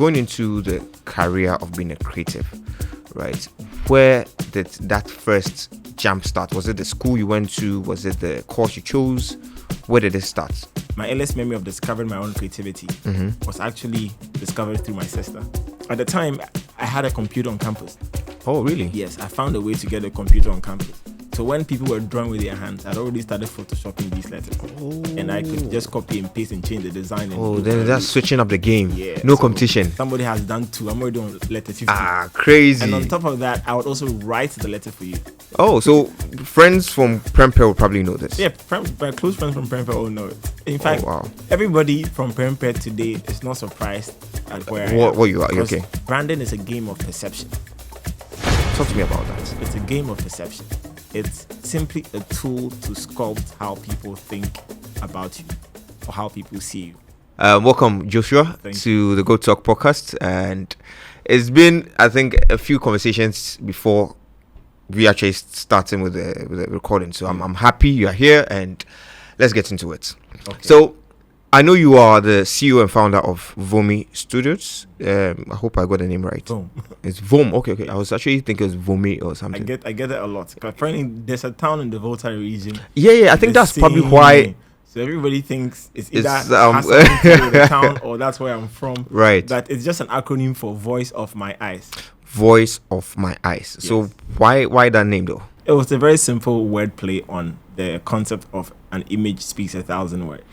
going into the career of being a creative, right? Where did that first jump start? Was it the school you went to? Was it the course you chose? Where did it start? My earliest memory of discovering my own creativity was actually discovered through my sister. At the time, I had a computer on campus. Oh, really? Yes, I found a way to get a computer on campus. So when people were drawing with their hands, I'd already started photoshopping these letters. Oh. And I could just copy and paste and change the design. And then that's switching up the game. Yeah. No so competition. Somebody has done 2. I'm already on letter 50. Crazy. And on top of that, I would also write the letter for you. Oh, so friends from Prempeh will probably know this. Yeah, my close friends from Prempeh all know it. In fact, everybody from Prempeh today is not surprised at where I am. What you are. Okay. Branding is a game of perception. Talk to me about that. It's a game of perception. It's simply a tool to sculpt how people think about you or how people see you. Welcome, Joshua, to the GOATTalk podcast. And it's been, I think, a few conversations before we actually starting with the recording. So I'm happy you are here, and let's get into it. Okay. So I know you are the CEO and founder of Vomi Studios. I hope I got the name right. Vom. It's Vom. Okay. I was actually thinking it was Vomi or something. I get it a lot. Apparently, there's a town in the Volta region. Yeah. I think that's probably why. So everybody thinks it's either has it's something to do with the town or that's where I'm from. Right. That it's just an acronym for Voice of My Eyes. Voice of My Eyes. Yes. So why that name though? It was a very simple wordplay on the concept of an image speaks 1,000 words.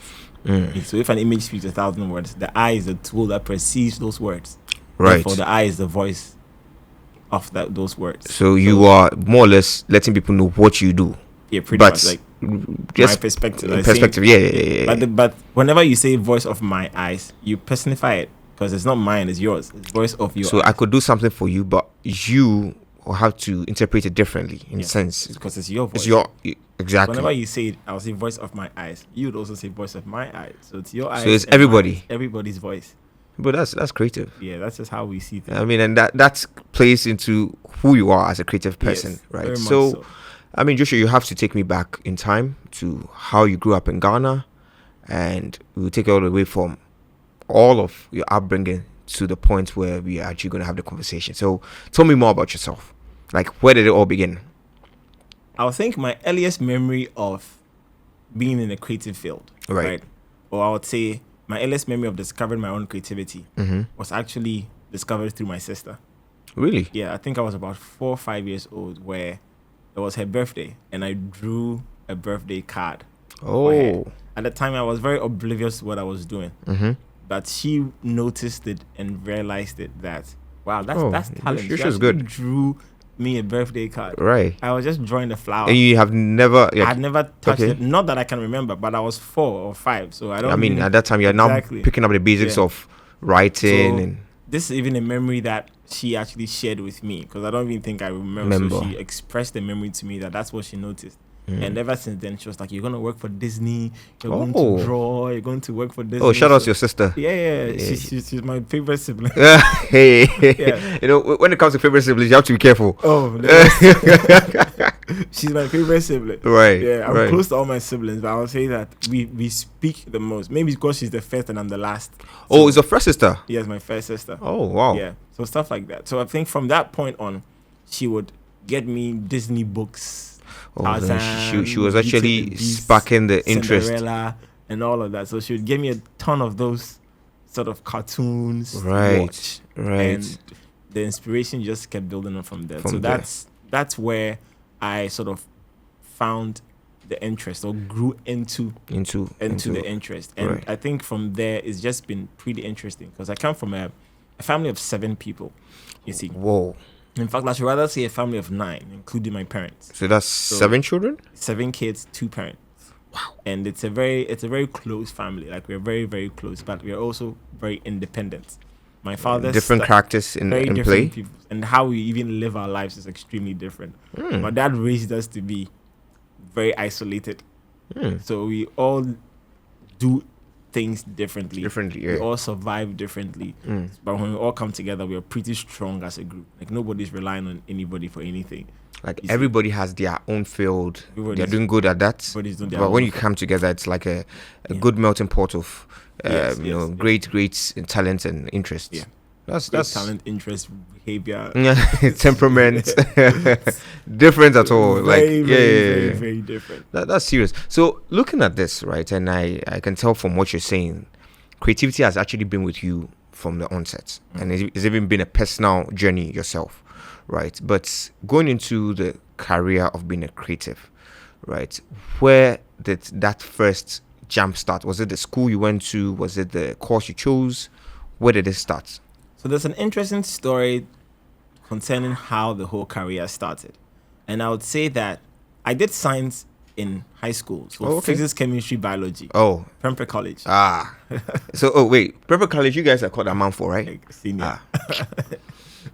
So if an image speaks 1,000 words, the eye is the tool that perceives those words. Right. Therefore, the eye is the voice of those words. So you are more or less letting people know what you do. Yeah, pretty much. Like just my perspective. Yeah. But whenever you say voice of my eyes, you personify it because it's not mine, it's yours. It's voice of your eyes. I could do something for you, but you will have to interpret it differently in a sense. Because it's your voice. Exactly. Whenever you say it, I'll say voice of my eyes. You would also say voice of my eyes. So it's your eyes. So it's everybody. Everybody's voice. But that's creative. Yeah, that's just how we see things. I mean, and that plays into who you are as a creative person, yes, right? Very much so. I mean, Joshua, you have to take me back in time to how you grew up in Ghana, and we'll take it all the way from all of your upbringing to the point where we are actually going to have the conversation. So tell me more about yourself. Like, where did it all begin? I think my earliest memory of being in a creative field, right? Or I would say my earliest memory of discovering my own creativity was actually discovered through my sister. Really? Yeah, I think I was about 4 or 5 years old where it was her birthday and I drew a birthday card. Oh. At the time, I was very oblivious to what I was doing. But she noticed it and realized it that, wow, that's talent. She actually good. Drew me a birthday card. Right. I was just drawing the flower. And you have never... I had never touched it. Not that I can remember, but I was 4 or 5. So I don't... I mean, at that time, you're now picking up the basics of writing. So, and this is even a memory that she actually shared with me because I don't even think I remember. So she expressed the memory to me that's what she noticed. And ever since then, she was like, you're going to work for Disney. You're going to draw. You're going to work for Disney. Oh, shout out to your sister. Yeah. She's my favorite sibling. Hey. You know, when it comes to favorite siblings, you have to be careful. Oh, she's my favorite sibling. Right. Yeah, I'm close to all my siblings, but I would say that we speak the most. Maybe because she's the first and I'm the last. Oh, it's your first sister? Yes, my first sister. Oh, wow. Yeah, so stuff like that. So I think from that point on, she would get me Disney books. Tarzan, she was actually sparking the interest. Cinderella and all of that. So she would give me a ton of those sort of cartoons. Right. And the inspiration just kept building on from there. That's where I sort of found the interest or grew into the interest. And I think from there it's just been pretty interesting because I come from a family of 7 people, you see. Whoa. In fact, I should rather say a family of 9, including my parents. So that's 7 children? 7 kids, 2 parents. Wow. And it's a very close family. Like, we're very, very close, but we're also very independent. My father's different characters in play. People, and how we even live our lives is extremely different. My dad raised us to be very isolated. So we all do things differently. We all survive differently. But when we all come together, we are pretty strong as a group. Like, nobody's relying on anybody for anything. Like, everybody has their own field. They're doing good at that. But when you come together, it's like a good melting pot of great talents and interests. That's talent, interest, behavior, temperament, different at all. Very different. That's serious. So looking at this, right, and I can tell from what you're saying, creativity has actually been with you from the onset, and it's even been a personal journey yourself, right? But going into the career of being a creative, right, where did that first jump start? Was it the school you went to? Was it the course you chose? Where did it start? So there's an interesting story concerning how the whole career started. And I would say that I did science in high school. So physics, chemistry, biology. Oh. Prempeh College. So, wait. Prempeh College, you guys are called Amman for, right? Like senior.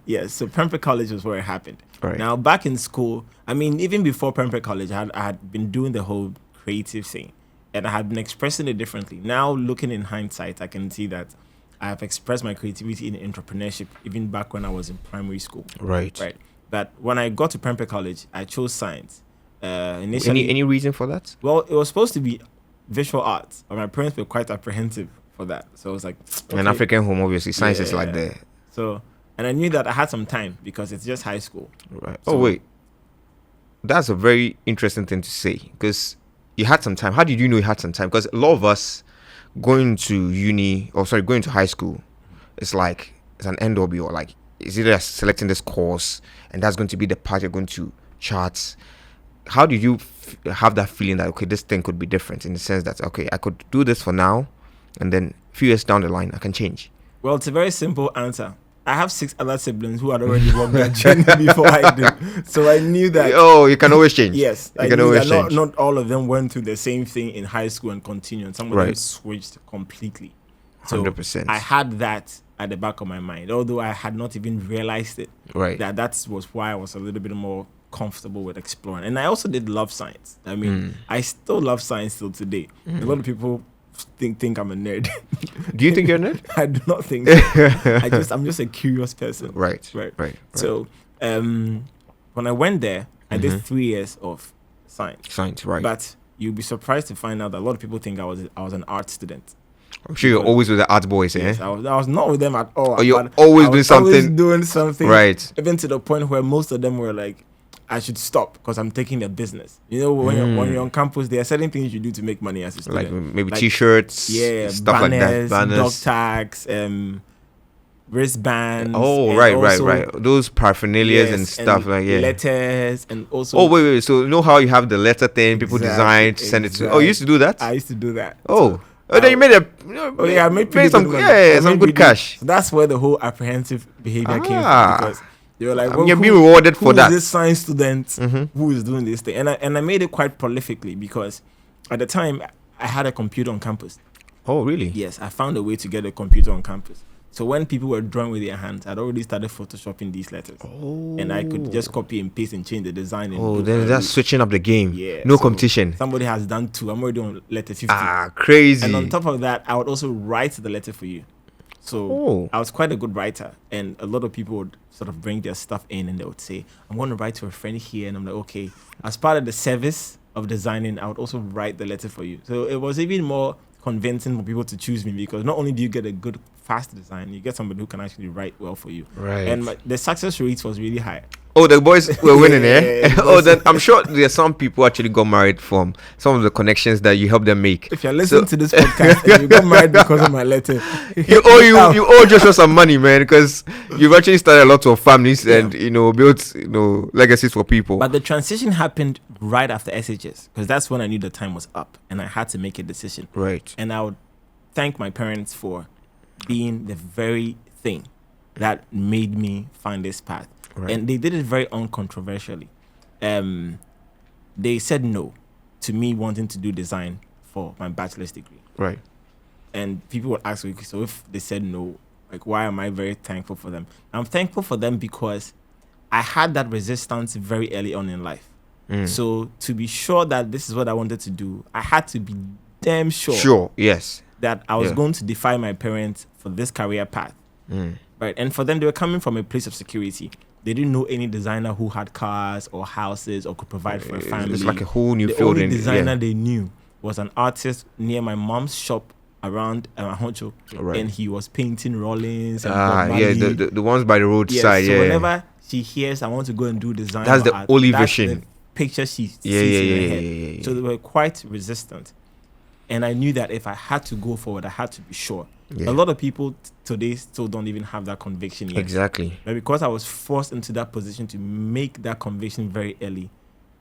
Yes, so Prempeh College was where it happened. Right. Now, back in school, I mean, even before Prempeh College, I had been doing the whole creative thing. And I had been expressing it differently. Now, looking in hindsight, I can see that I have expressed my creativity in entrepreneurship, even back when I was in primary school. Right. But when I got to Prempeh College, I chose science. Initially, any reason for that? Well, it was supposed to be visual arts, but my parents were quite apprehensive for that. So I was like, okay. An African home, obviously, science is like the. So, and I knew that I had some time because it's just high school. Right. So, wait. That's a very interesting thing to say, because you had some time. How did you know you had some time? Because a lot of us going to going to high school, it's like it's an end or be, or like is either selecting this course and that's going to be the part you're going to chart. How did you have that feeling that okay, this thing could be different, in the sense that okay, I could do this for now, and then a few years down the line I can change? Well, it's a very simple answer. I have 6 other siblings who had already walked that journey before I did, so I knew that. Oh, you can always change. Yes, you can always change. Not all of them went through the same thing in high school and continued. Some of them switched completely. So 100%. I had that at the back of my mind, although I had not even realized it. Right. That was why I was a little bit more comfortable with exploring. And I also did love science. I mean, I still love science till today. A lot of people think I'm a nerd. Do you think you're a nerd? I do not think so. I'm just a curious person. Right. So when I went there, I did 3 years of science. Right. But you'll be surprised to find out that a lot of people think I was an art student. I'm sure you're always with the art boys, yes, I was not with them at all. Or you're always doing something. Right. Even to the point where most of them were like, I should stop because I'm taking their business. You know, when you're on campus, there are certain things you do to make money as a student. Like maybe T-shirts, stuff banners, like that. Dog tags, wristbands. Oh, right. Those paraphernalias and stuff letters and also. Oh, wait. So you know how you have the letter thing people design, send it to. Oh, you used to do that? I used to do that. Oh. Then you made I made some good cash. So that's where the whole apprehensive behavior came from, because they were like, well, you're being rewarded for that. Who is this science student who is doing this thing? And I made it quite prolifically, because at the time I had a computer on campus. Oh, really? Yes, I found a way to get a computer on campus. So when people were drawing with their hands, I'd already started photoshopping these letters. Oh. And I could just copy and paste and change the design. Then that's switching up the game. Yeah. No competition. Somebody has done 2. I'm already on letter 50. Crazy. And on top of that, I would also write the letter for you. So I was quite a good writer. And a lot of people would sort of bring their stuff in and they would say, I'm going to write to a friend here. And I'm like, okay. As part of the service of designing, I would also write the letter for you. So it was even more convincing for people to choose me, because not only do you get a good fast design, you get somebody who can actually write well for you. Right. And the success rate was really high. Oh, the boys were winning, then I'm sure there's some people actually got married from some of the connections that you helped them make. If you're listening to this podcast and you got married because of my letter, you owe Joshua some money, man, because you've actually started a lot of families and built legacies for people. But the transition happened right after SHS, because that's when I knew the time was up and I had to make a decision. Right. And I would thank my parents for being the very thing that made me find this path. Right. And they did it very uncontroversially. They said no to me wanting to do design for my bachelor's degree. Right. And people would ask me, so if they said no, like, why am I very thankful for them? I'm thankful for them because I had that resistance very early on in life. So to be sure that this is what I wanted to do, I had to be damn sure. Yes. That I was going to defy my parents for this career path. Right. And for them, they were coming from a place of security. They didn't know any designer who had cars or houses or could provide for a family. It's like a whole new the field. The only designer they knew was an artist near my mom's shop around Ahoncho, Right. and he was painting Rollins and Bob Marley. The ones by the roadside. So whenever she hears I want to go and do design, that's or the art, only that's vision. the picture she sees Yeah, in her head. yeah. So they were quite resistant, and I knew that if I had to go forward, I had to be sure. Yeah. A lot of people today still don't even have that conviction yet. Exactly. But because I was forced into that position to make that conviction very early,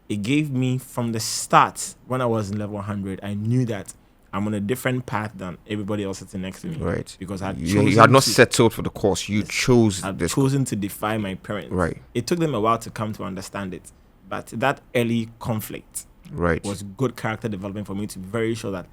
it gave me from the start, when I was in level 100, I knew that I'm on a different path than everybody else sitting next to me. Right. Because I you had not settled for the course. You chose I'd this. chosen to defy my parents. Right. It took them a while to come to understand it. But that early conflict Right. was good character development for me to be very sure that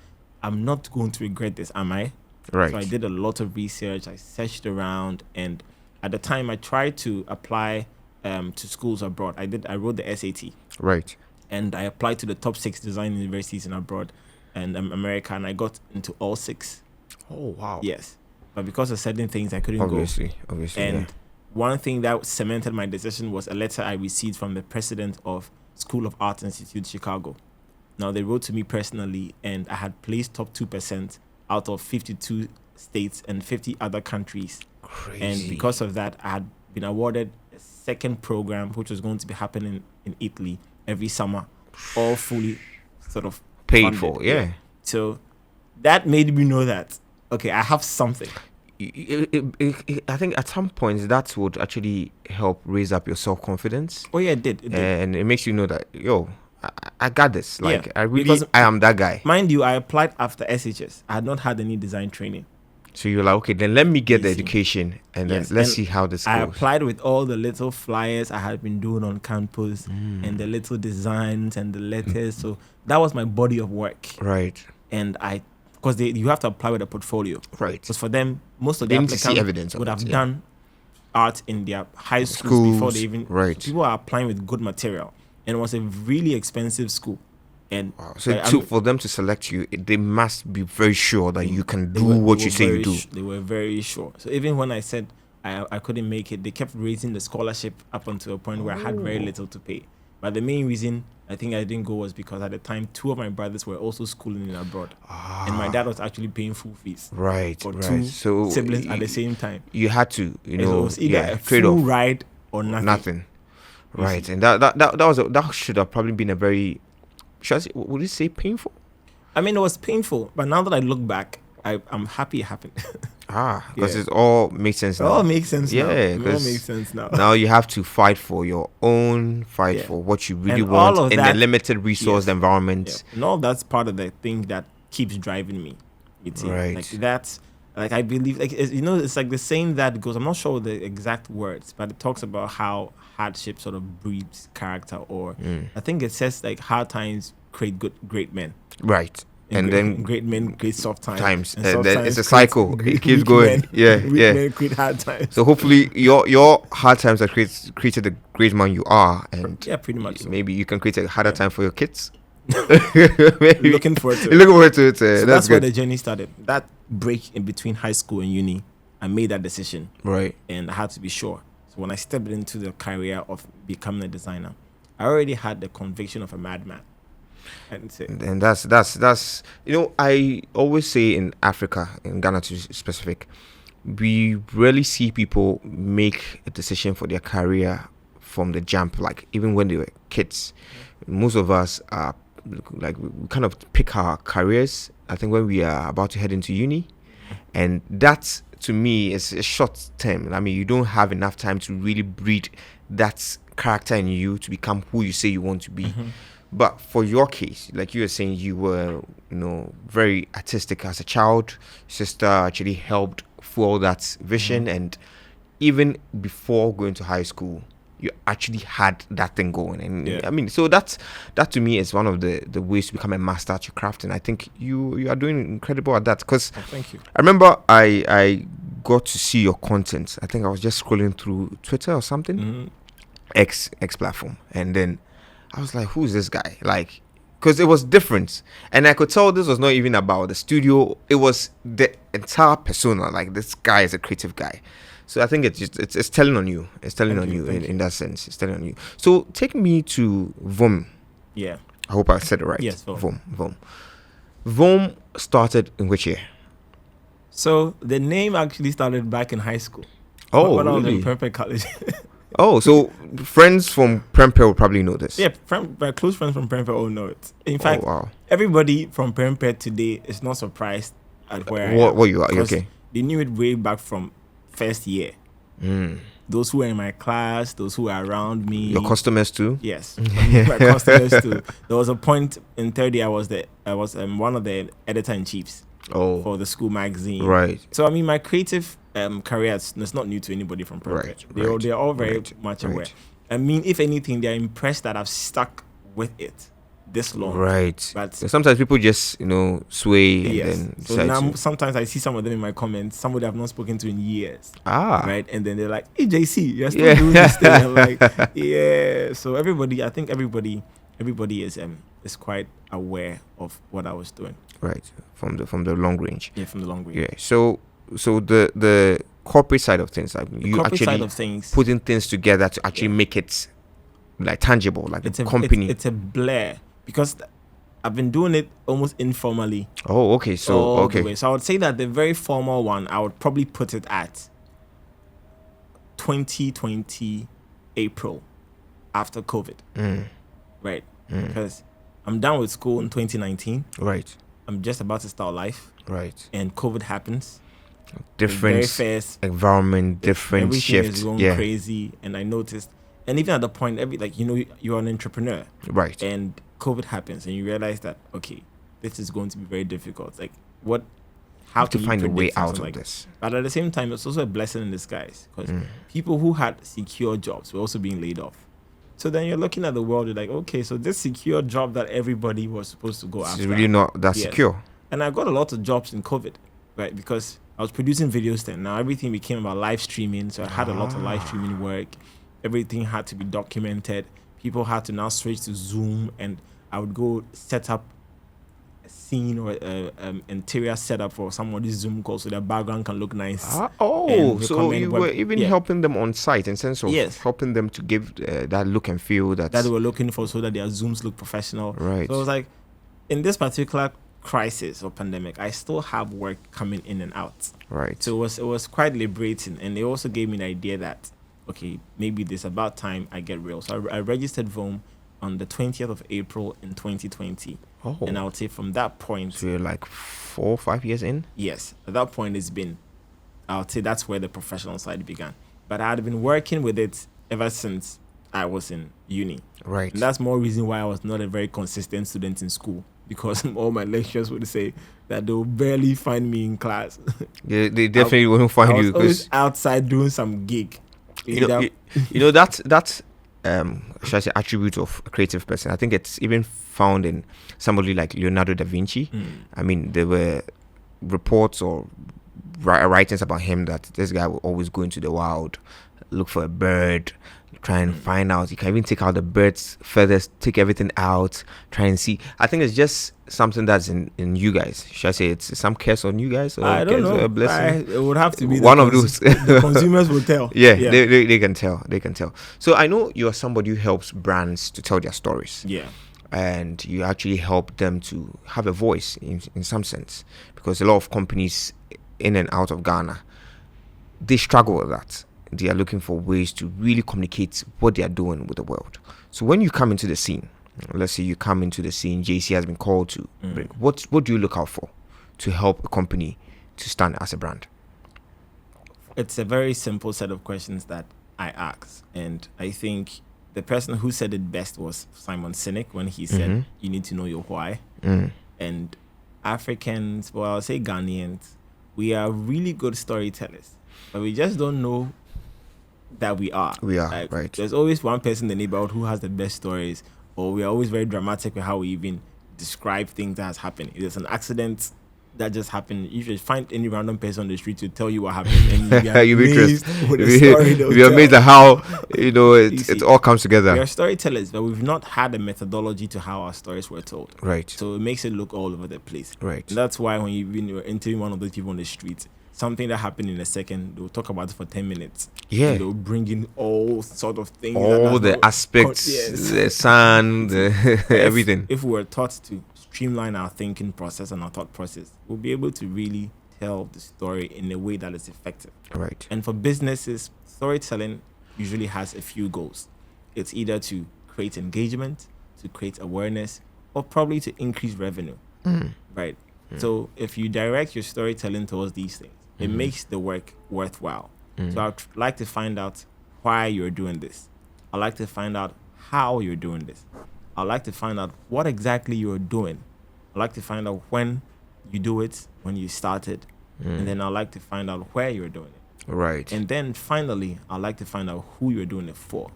I'm not going to regret this, am I? Right. So I did a lot of research. I searched around, and at the time I tried to apply to schools abroad. I wrote the SAT. Right. And I applied to the top 6 design universities in abroad and America, and I got into all 6. Oh wow. Yes, but because of certain things I couldn't Obviously. and one thing that cemented my decision was a letter I received from the president of School of Art Institute Chicago. Now, they wrote to me personally, and I had placed top 2% out of 52 states and 50 other countries. Crazy. And because of that, I had been awarded a second program, which was going to be happening in Italy every summer, all fully sort of paid funded. for, yeah. So that made me know that, okay, I have something. I think at some points that would actually help raise up your self-confidence. Oh yeah, it did. And it makes you know that, I got this. Like, Yeah, I am that guy. Mind you, I applied after SHS. I had not had any design training. So you're like, okay, then let me get the Easy. education, and Yes, then let's and see how this I goes. applied with all the little flyers I had been doing on campus and the little designs and the letters. So that was my body of work. Right. And because you have to apply with a portfolio. Right. Because for them, most of the They need to see applicants evidence of would it, have yeah. done art in their high schools before they even. Right. So people are applying with good material, and it was a really expensive school. And Wow. So for them to select you, they must be very sure that you can do what you say you do. They were very sure. So even when I said I couldn't make it, they kept raising the scholarship up until a point where I had very little to pay. But the main reason I think I didn't go was because at the time 2 of my brothers were also schooling in abroad, and my dad was actually paying full fees. Right. For Right. 2 So siblings at the same time. you had to, And it was either a trade full off. ride or nothing. Nothing. Right. And that should have probably been a very, would you say painful? I mean, it was painful, but now that I look back, I'm happy it happened. Because Yeah. it all makes sense It now. all makes sense now. Yeah, It all 'cause makes sense now. Now you have to fight for your own, Yeah. for what you really And want all of in that- the limited resource Yes. environment. Yeah. And all that's part of the thing that keeps driving me. You see, Right. like that's like I believe like it's like the saying that goes. I'm not sure the exact words, but it talks about how hardship sort of breeds character, or I think it says like hard times create great men. Right. And then great men create soft times. and soft then times it's a create cycle. great- It keeps weak going. men. Yeah, Weak yeah. men create hard times. So hopefully your hard times have created the great man you are, and Yeah, pretty much. So. maybe you can create a harder time for your kids. Maybe. Looking forward to it. Looking forward to it. So that's where good. the journey started. That break in between high school and uni, I made that decision, Right. and I had to be sure. So when I stepped into the career of becoming a designer, I already had the conviction of a madman. And that's I always say in Africa, in Ghana to be specific, we rarely see people make a decision for their career from the jump, like even when they were kids. Most of us are like, we kind of pick our careers, I think, when we are about to head into uni, and that to me is a short term. I mean, you don't have enough time to really breed that character in you to become who you say you want to be. But for your case, like you were saying, you were, very artistic as a child. Sister actually helped fuel that vision, and even before going to high school, you actually had that thing going. And Yeah. I mean, so that to me is one of the ways to become a master at your craft. And I think you are doing incredible at that. Because thank you. I remember I got to see your content. I think I was just scrolling through Twitter or something, X platform, and then I was like, who's this guy? Like, because it was different. And I could tell this was not even about the studio. It was the entire persona. Like, this guy is a creative guy. So I think it's telling on you. It's telling Thank on you, you thank in that sense. It's telling on you. So take me to VOM. Yeah. I hope I said it right. Yes, VOM. VOM started in which year? So the name actually started back in high school. Oh, when I was in really? Prempeh College. Oh, so friends from Prempeh will probably know this. Yeah, my close friends from Prempeh all know it. In fact, wow. everybody from Prempeh today is not surprised at where I am. What you are? Because Okay. they knew it way back from first year. Those who were in my class, those who were around me. Your customers too? Yes, my customers too. There was a point in third year I was one of the editor-in-chiefs for the school magazine. Right. So I mean, my creative career is not new to anybody from Prempeh. They're all very much aware. I mean, if anything, they're impressed that I've stuck with it this long. Right. But sometimes people just sway and then so now sometimes I see some of them in my comments, somebody I've not spoken to in years. Right. And then they're like, "Hey JC, you're still doing this thing." I'm like, yeah. So I think everybody is quite aware of what I was doing. Right. From the long range. Yeah, from the long range. Yeah. So the corporate side of things, you actually putting things together to actually make it like tangible, like it's a company. It's a blur because I've been doing it almost informally. Oh, okay. So okay. So I would say that the very formal one, I would probably put it at 2020 April after COVID. Right. Because I'm done with school in 2019. Right. I'm just about to start life. Right. And COVID happens. Different environment, different everything shifts. Is going crazy. And I noticed, and even at the point, you're an entrepreneur. Right. And COVID happens and you realize that, okay, this is going to be very difficult. Like, how to find a way out of this? But at the same time, it's also a blessing in disguise because people who had secure jobs were also being laid off. So then you're looking at the world, you're like, okay, so this secure job that everybody was supposed to go after. It's really not that secure. And I got a lot of jobs in COVID, right? Because I was producing videos then. Now everything became about live streaming. So I had a lot of live streaming work. Everything had to be documented. People had to now switch to Zoom, and I would go set up a scene or interior setup for somebody's Zoom call so their background can look nice. So you were even helping them on site in sense of helping them to give that look and feel that they were looking for so that their Zooms look professional. Right. So it was like, in this particular crisis or pandemic, I still have work coming in and out. Right. So it was quite liberating, and it also gave me an idea that, okay, maybe it's about time I get real. So I registered VOM on the 20th of April in 2020. And I would say from that point... So you're like 4 or 5 years in? Yes. At that point, I would say that's where the professional side began. But I had been working with it ever since I was in uni. Right. And that's more reason why I was not a very consistent student in school. Because all my lecturers would say that they'll barely find me in class. Yeah, they definitely won't find you. I was always outside doing some gig. That's should I say attribute of a creative person. I think it's even found in somebody like Leonardo da Vinci. I mean, there were reports or writings about him that this guy will always go into the wild, look for a bird, try and find out. You can even take out the bird's feathers, take everything out, try and see. I think it's just something that's in you guys. Should I say it's some curse on you guys? Or I don't know. A blessing? It would have to be one of those. The consumers will tell. Yeah. They can tell. They can tell. So I know you are somebody who helps brands to tell their stories. Yeah. And you actually help them to have a voice in some sense, because a lot of companies in and out of Ghana, they struggle with that. They are looking for ways to really communicate what they are doing with the world. So when you come into the scene, let's say you come into the scene, JC has been called to bring. What do you look out for to help a company to stand as a brand? It's a very simple set of questions that I ask. And I think the person who said it best was Simon Sinek when he said, you need to know your why. And Africans, well, I'll say Ghanaians, we are really good storytellers, but we just don't know that we are. Right. There's always one person in the neighborhood who has the best stories, or we are always very dramatic with how we even describe things that has happened. If there's an accident that just happened, you should find any random person on the street to tell you what happened, and you'll be amazed with the story. You're amazed at how it all comes together. We are storytellers, but we've not had a methodology to how our stories were told. Right. So it makes it look all over the place. Right. And that's why when you're entering one of those people on the street, something that happened in a second, they'll talk about it for 10 minutes. Yeah. And they'll bring in all sort of things. All the aspects, the sun, everything. If we were taught to streamline our thinking process and our thought process, we'll be able to really tell the story in a way that is effective. Right. And for businesses, storytelling usually has a few goals. It's either to create engagement, to create awareness, or probably to increase revenue. Right. So if you direct your storytelling towards these things, it makes the work worthwhile. So I'd like to find out why you're doing this. I'd like to find out how you're doing this. I'd like to find out what exactly you're doing. I'd like to find out when you do it, when you started, and then I'd like to find out where you're doing it. Right. And then finally, I'd like to find out who you're doing it for.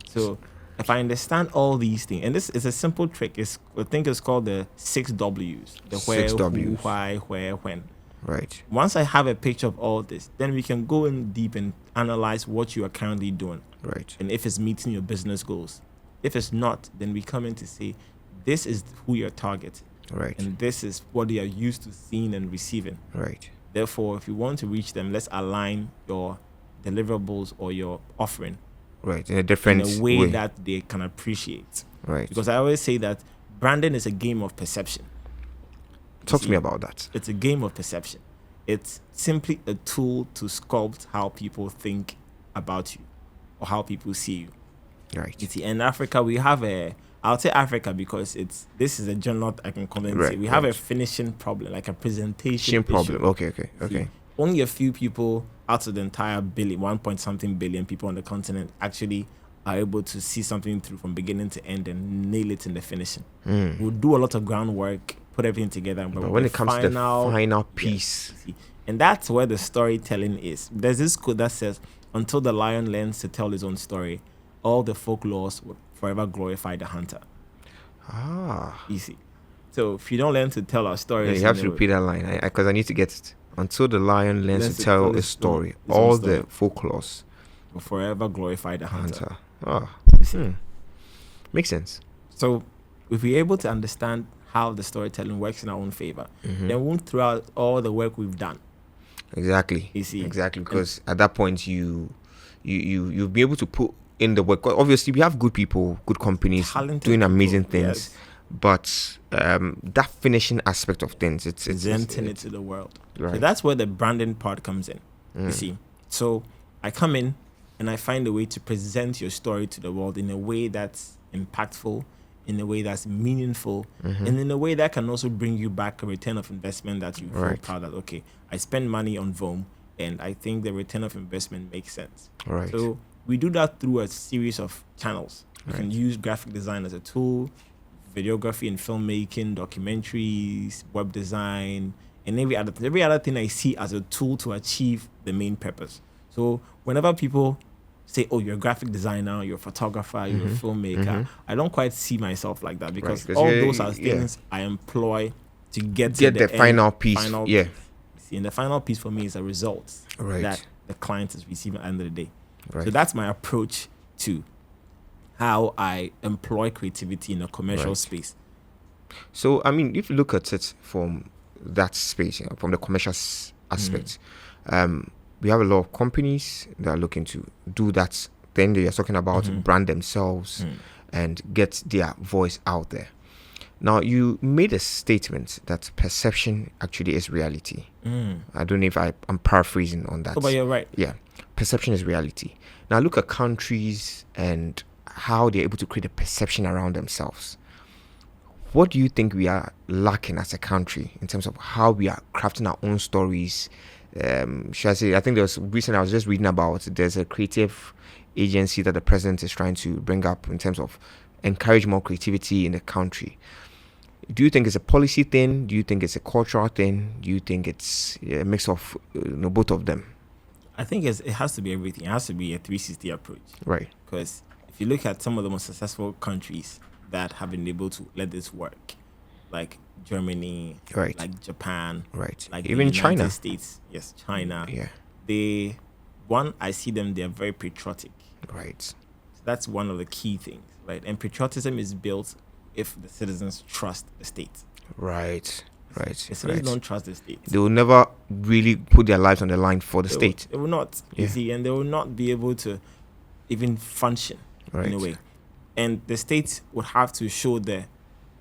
So if I understand all these things, and this is a simple trick, I think it's called the 6 W's. The where, who, why, where, when. Right. Once I have a picture of all this, then we can go in deep and analyze what you are currently doing. Right. And if it's meeting your business goals. If it's not, then we come in to say, this is who you're targeting. Right. And this is what they are used to seeing and receiving. Right. Therefore, if you want to reach them, let's align your deliverables or your offering Right. In a different way that they can appreciate. Right. Because I always say that branding is a game of perception. Talk to me about that. It's a game of perception. It's simply a tool to sculpt how people think about you or how people see you. Right. You see, in Africa, we have I'll say Africa because this is a genre I can come and say. We have a finishing problem, like a presentation problem. issue. Okay. Only a few people out of the entire 1 point something billion people on the continent actually are able to see something through from beginning to end and nail it in the finishing. We'll do a lot of groundwork, put everything together, but when it comes to the final piece, and that's where the storytelling is. There's this quote that says, "Until the lion learns to tell his own story, all the folklores would forever glorify the hunter." Easy. So if you don't learn to tell our stories, you have to repeat that line because I need to get it. Until the lion learns to tell his story, all the folklores will forever glorify the hunter. Makes sense. So if we're able to understand how the storytelling works in our own favor, then we won't throw out all the work we've done. Exactly. You see, exactly, because at that point you'll be able to put in the work. Obviously, we have good people, good companies doing amazing things, but that finishing aspect of things, it's presenting it to the world. Right. So that's where the branding part comes in. You see, so I come in and I find a way to present your story to the world in a way that's impactful, in a way that's meaningful, and in a way that can also bring you back a return of investment that you feel proud of. Okay, I spend money on VOM, and I think the return of investment makes sense. Right. So we do that through a series of channels. You can use graphic design as a tool, videography and filmmaking, documentaries, web design, and every other thing I see as a tool to achieve the main purpose. So whenever people say, "Oh, you're a graphic designer, you're a photographer, you're a filmmaker," I don't quite see myself like that because all those are things I employ to get the final piece. See, and the final piece for me is a result that the client is receiving at the end of the day. So that's my approach to how I employ creativity in a commercial space. So, I mean, if you look at it from that space, from the commercial aspect, we have a lot of companies that are looking to do that thing they are talking about, brand themselves and get their voice out there. Now, you made a statement that perception actually is reality. I don't know if I'm paraphrasing on that. Oh, but you're right. Yeah, perception is reality. Now, look at countries and how they're able to create a perception around themselves. What do you think we are lacking as a country in terms of how we are crafting our own stories? Should I say, I think I was just reading about, there's a creative agency that the president is trying to bring up in terms of encourage more creativity in the country. Do you think it's a policy thing? Do you think it's a cultural thing? Do you think it's a mix of both of them? I think it has to be everything. It has to be a 360 approach. Right. Because if you look at some of the most successful countries that have been able to let this work, like Germany, like Japan, like even the United China States, China. Yeah. I see them, they're very patriotic. Right. So that's one of the key things, right? And patriotism is built if the citizens trust the state. Right. The citizens don't trust the state. They will never really put their lives on the line for the state. They will not, you see, and they will not be able to even function in a way. And the state would have to show the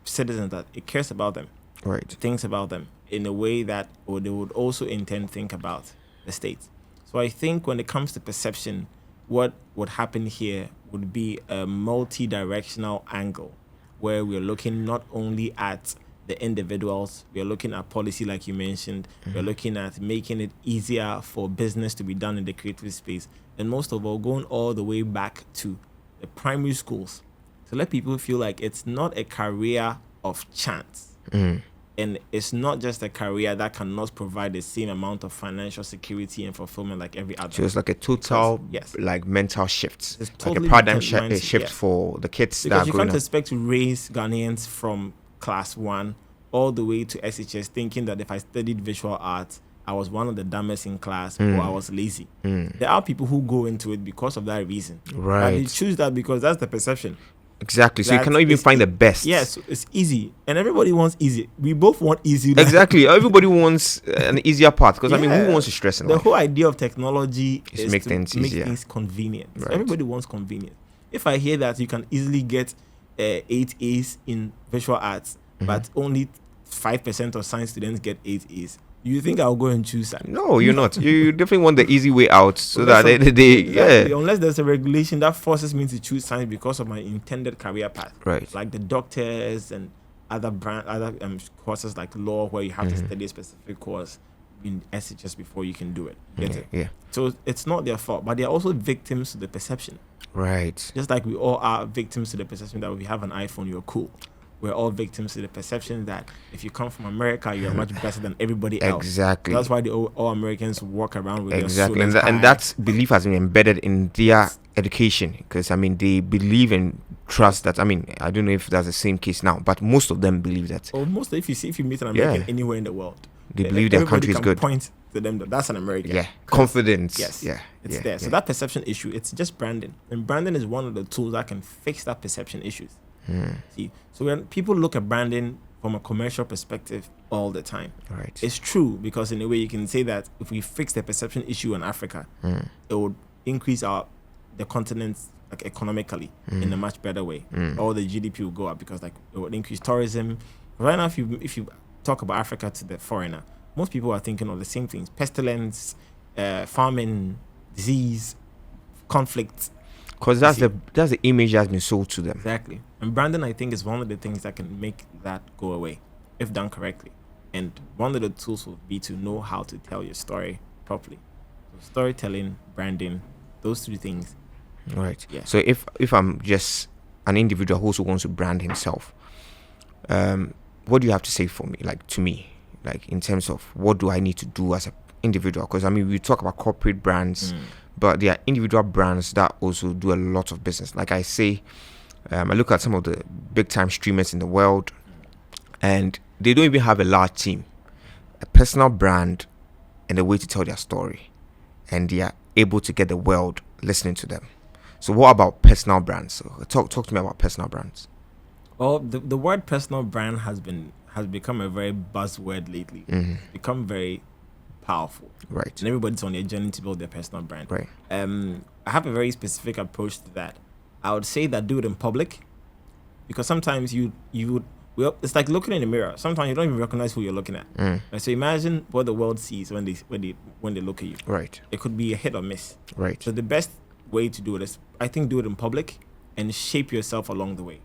citizens that it cares about them, right? Thinks about them, in a way that, or they would also think about the state. So I think when it comes to perception, what would happen here would be a multi-directional angle where we're looking not only at the individuals, we're looking at policy, like you mentioned, we're looking at making it easier for business to be done in the creative space, and most of all, going all the way back to the primary schools to let people feel like it's not a career of chance. And it's not just a career that cannot provide the same amount of financial security and fulfillment like every other. So it's like a total, like mental shift, it's totally like a paradigm shift for the kids because that you are growing can't up. expect to raise Ghanaians from class 1 all the way to SHS thinking that if I studied visual arts, I was one of the dumbest in class or I was lazy. There are people who go into it because of that reason. Right. And they choose that because that's the perception. Exactly. So you cannot even find the best. Yes, it's easy. And everybody wants easy. We both want easy. Exactly. Everybody wants an easier path. Because, I mean, who wants to stress in life? The whole idea of technology is to make things easier. Make things convenient. Right. Everybody wants convenience. If I hear that you can easily get 8 A's in visual arts, but only 5% of science students get 8 A's, you think I'll go and choose science? No, you're not. You definitely want the easy way out so that unless there's a regulation that forces me to choose science because of my intended career path. Right. Like the doctors and other courses like law where you have to study a specific course in SHS before you can do it. Get it? Yeah. So it's not their fault, but they're also victims to the perception. Right. Just like we all are victims to the perception that if you have an iPhone, you're cool. We're all victims to the perception that if you come from America, you're much better than everybody else. Exactly. That's why all Americans walk around with exactly, their and that belief has been embedded in their education. Because I mean, they believe and trust that. I mean, I don't know if that's the same case now, but most of them believe that. Or most, if you meet an American anywhere in the world, they believe their country is good. Point to them that's an American. Yeah, confidence. Yes, it's there. Yeah. So that perception issue, it's just branding, and branding is one of the tools that can fix that perception issues. See, so when people look at branding from a commercial perspective all the time, right, it's true because in a way you can say that if we fix the perception issue in Africa, it would increase the continent like economically in a much better way. All the GDP will go up because like it would increase tourism. Right now, if you talk about Africa to the foreigner, most people are thinking of the same things: pestilence, famine, disease, conflict. Because that's the image that has been sold to them. Exactly. And branding, I think, is one of the things that can make that go away if done correctly. And one of the tools will be to know how to tell your story properly. So storytelling, branding, those 3 things. Right. Yeah. So if I'm just an individual who also wants to brand himself, what do you have to say for me, like to me, like in terms of what do I need to do as an individual? Because I mean, we talk about corporate brands, but there are individual brands that also do a lot of business. Like I say, I look at some of the big time streamers in the world, and they don't even have a large team, a personal brand, and a way to tell their story, and they are able to get the world listening to them. So what about personal brands? So talk to me about personal brands. Well, the word personal brand has become a very buzzword lately. It's become very powerful. Right. And everybody's on their journey to build their personal brand. Right. I have a very specific approach to that. I would say that do it in public, because sometimes you would, well, it's like looking in the mirror. Sometimes you don't even recognize who you're looking at. And so imagine what the world sees when they look at you. Right. It could be a hit or miss. Right. So the best way to do it is, I think, do it in public and shape yourself along the way.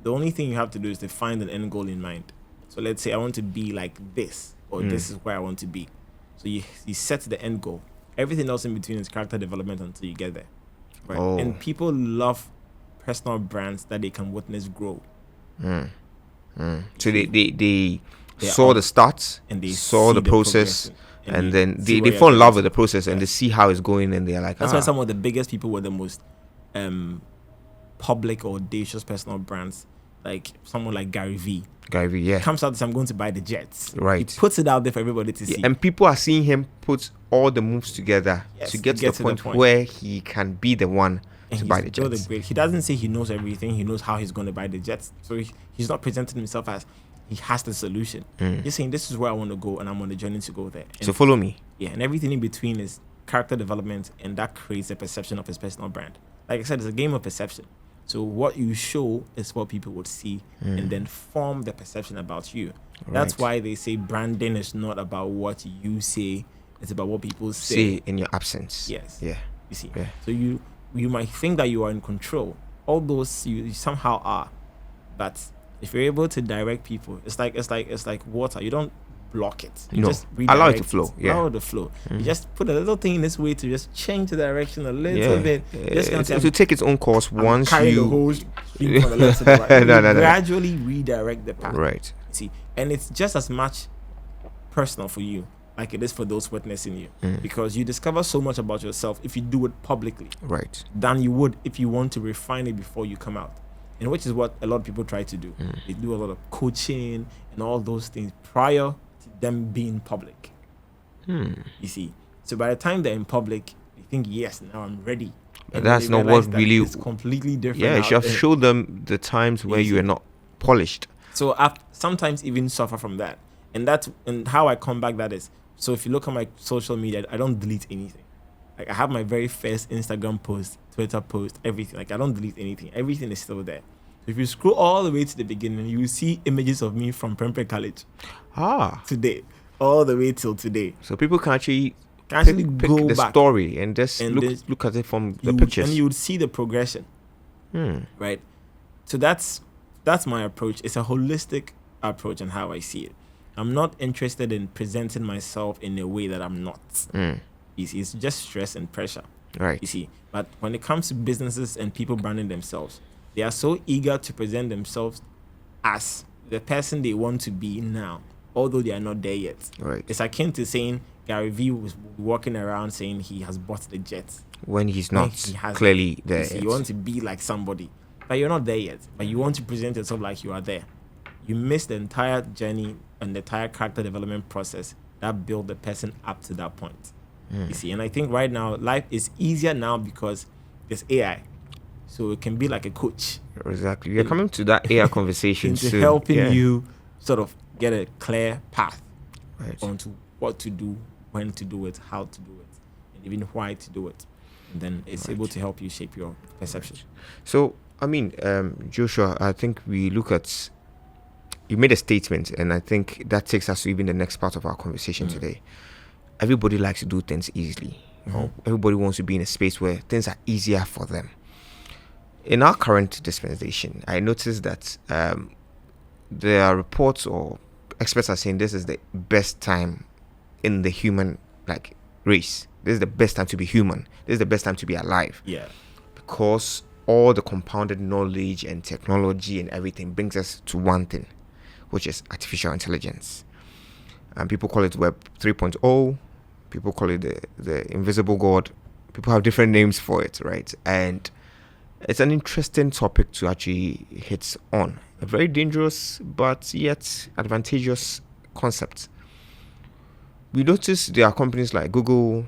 The only thing you have to do is to find an end goal in mind. So let's say I want to be like this, or this is where I want to be. So you set the end goal. Everything else in between is character development until you get there. Right. Oh. And people love personal brands that they can witness grow. So they saw the start, and they saw the process, and then they fall in love with the process, and they see how it's going, and they're like, that's why some of the biggest people were the most public or audacious personal brands, like someone like Gary Vee. Comes out and says, I'm going to buy the jets. Right. He puts it out there for everybody to see. And people are seeing him put all the moves together to get to the point where he can be the one to buy the jets. He doesn't say he knows everything. He knows how he's going to buy the jets. So he's not presenting himself as he has the solution. He's saying, this is where I want to go, and I'm on the journey to go there. And so follow me. Yeah, and everything in between is character development, and that creates a perception of his personal brand. Like I said, it's a game of perception. So what you show is what people would see and then form the perception about you. That's why they say branding is not about what you say, it's about what people say in your absence. Yes. Yeah. You see. Yeah. So you might think that you are in control. All those you somehow are. But if you're able to direct people, it's like water. You don't block it. You just allow it redirect to flow. Yeah. Allow it to flow. You just put a little thing in this way to just change the direction a little bit. To take its own course once carry you the whole stream from the left to the right. No. Gradually redirect the path. Right. See, and it's just as much personal for you like it is for those witnessing you, because you discover so much about yourself if you do it publicly, right, than you would if you want to refine it before you come out. And which is what a lot of people try to do. They do a lot of coaching and all those things prior to them being public. You see, so by the time they're in public, they think, yes, now I'm ready. And that's not what really. It's completely different. Yeah, you should have showed them the times where you are not polished. So I sometimes even suffer from that, and how I combat that is. So if you look at my social media, I don't delete anything. Like I have my very first Instagram post, Twitter post, everything. Like I don't delete anything. Everything is still there. So if you scroll all the way to the beginning, you will see images of me from Prempeh College. Today, all the way till today. So people can actually pick go the back story and just look at it from the pictures. And you would see the progression. Right? So that's my approach. It's a holistic approach on how I see it. I'm not interested in presenting myself in a way that I'm not. You see, it's just stress and pressure. Right. You see, but when it comes to businesses and people branding themselves, they are so eager to present themselves as the person they want to be now, although they are not there yet. Right. It's akin to saying Gary Vee was walking around saying he has bought the jet when he's not clearly there. You want to be like somebody, but you're not there yet. But you want to present yourself like you are there. You miss the entire journey and the entire character development process that built the person up to that point. You see, and I think right now life is easier now because there's AI, so it can be like a coach. Exactly. We're coming to that AI conversation into soon. Helping you sort of get a clear path right, onto what to do, when to do it, how to do it, and even why to do it. And then it's able to help you shape your perception. So, I mean, Joshua, I think we look at, you made a statement, and I think that takes us to even the next part of our conversation today. Everybody likes to do things easily. You know? Everybody wants to be in a space where things are easier for them. In our current dispensation, I noticed that there are reports or experts are saying this is the best time in the human race. This is the best time to be human. This is the best time to be alive. Yeah. Because all the compounded knowledge and technology and everything brings us to one thing, which is artificial intelligence. And people call it Web 3.0. People call it the invisible God. People have different names for it, right? And it's an interesting topic to actually hit on. A very dangerous but yet advantageous concept. We notice there are companies like Google,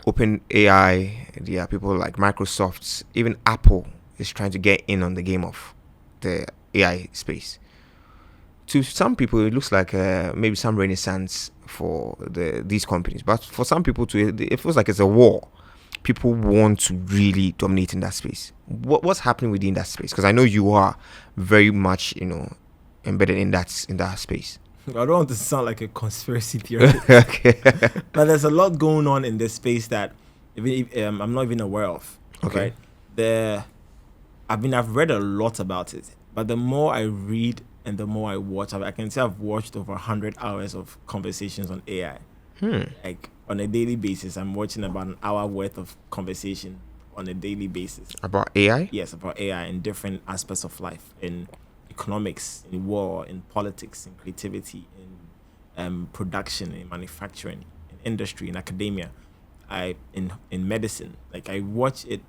OpenAI, there are people like Microsoft, even Apple is trying to get in on the game of the AI space. To some people, it looks like maybe some renaissance for these companies. But for some people, too, it feels like it's a war. People want to really dominate in that space. What's happening within that space? Because I know you are very much, embedded in that space. I don't want to sound like a conspiracy theorist. Okay. But there's a lot going on in this space that I'm not even aware of. Okay. Right? I've read a lot about it. But the more I read and the more I watch, I can say I've watched over 100 hours of conversations on AI. Like on a daily basis, I'm watching about an hour worth of conversation on a daily basis. About AI? Yes, about AI in different aspects of life, in economics, in war, in politics, in creativity, in production, in manufacturing, in industry, in academia, in medicine. Like I watch it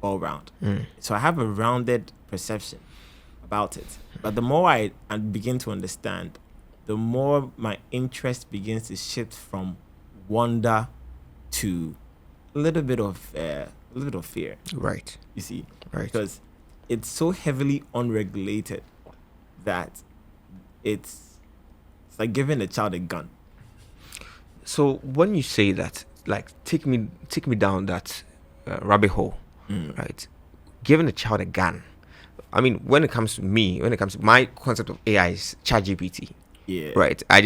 all round. So I have a rounded perception about it. But the more I begin to understand, the more my interest begins to shift from wonder to a little bit of fear. Right. You see, right, because it's so heavily unregulated that it's like giving a child a gun. So when you say that, take me down that rabbit hole, right? Giving a child a gun. I mean, when it comes to my concept of AI is ChatGPT. Yeah. Right. I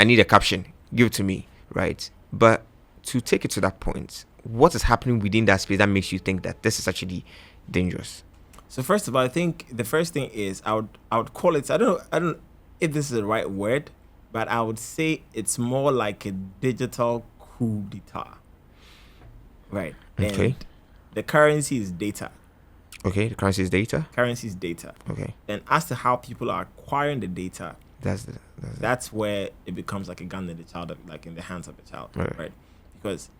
need a caption. Give it to me. Right. But to take it to that point, what is happening within that space that makes you think that this is actually dangerous? So first of all, I think the first thing is I would call it, I don't know if this is the right word, but I would say it's more like a digital coup d'etat. Right. Okay. And the currency is data. Okay, the currency is data. Currency is data. Okay. And as to how people are acquiring the data, That's where it becomes like a gun in the child, like in the hands of a child, Right. right? Because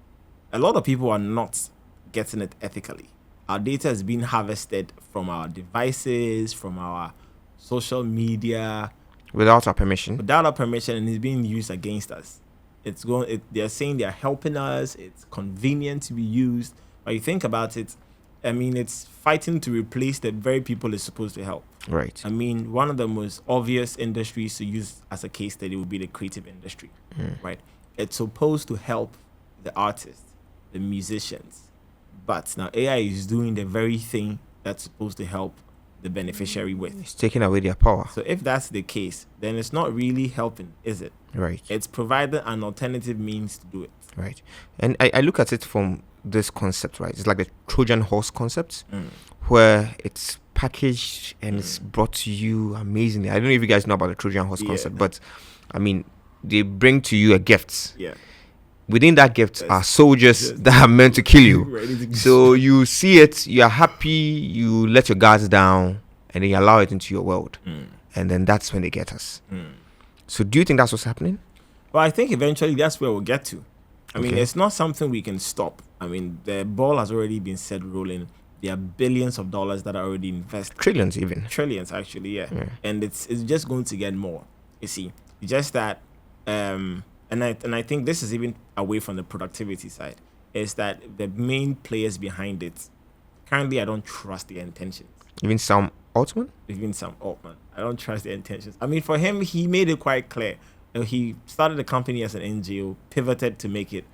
a lot of people are not getting it ethically. Our data is being harvested from our devices, from our social media, without our permission. without our permission, and it's being used against us. They're saying they're helping us. It's convenient to be used. But you think about it, I mean, it's fighting to replace the very people it's supposed to help. Right. I mean, one of the most obvious industries to use as a case study would be the creative industry, right? It's supposed to help the artists, the musicians, but now AI is doing the very thing that's supposed to help the beneficiary with. It's taking away their power. So if that's the case, then it's not really helping, is it? Right. It's providing an alternative means to do it. Right. And I look at it from this concept, right? It's like the Trojan horse concept, where it's packaged and it's brought to you amazingly. I don't know if you guys know about the Trojan horse concept, but I mean, they bring to you a gift. Yeah. Within that gift are soldiers that are meant to kill you. So you see it, you are happy, you let your guards down, and then you allow it into your world. And then that's when they get us. So do you think that's what's happening? Well, I think eventually that's where we'll get to. I mean, Okay. it's not something we can stop. I mean, the ball has already been set rolling. There are billions of dollars that are already invested. Trillions even. Trillions, actually, yeah. And it's just going to get more. You see, it's just that, and I think this is even away from the productivity side. Is that the main players behind it? Currently, I don't trust their intentions. Even Sam Altman? Even Sam Altman, I don't trust their intentions. I mean, for him, he made it quite clear. He started the company as an NGO, pivoted to make it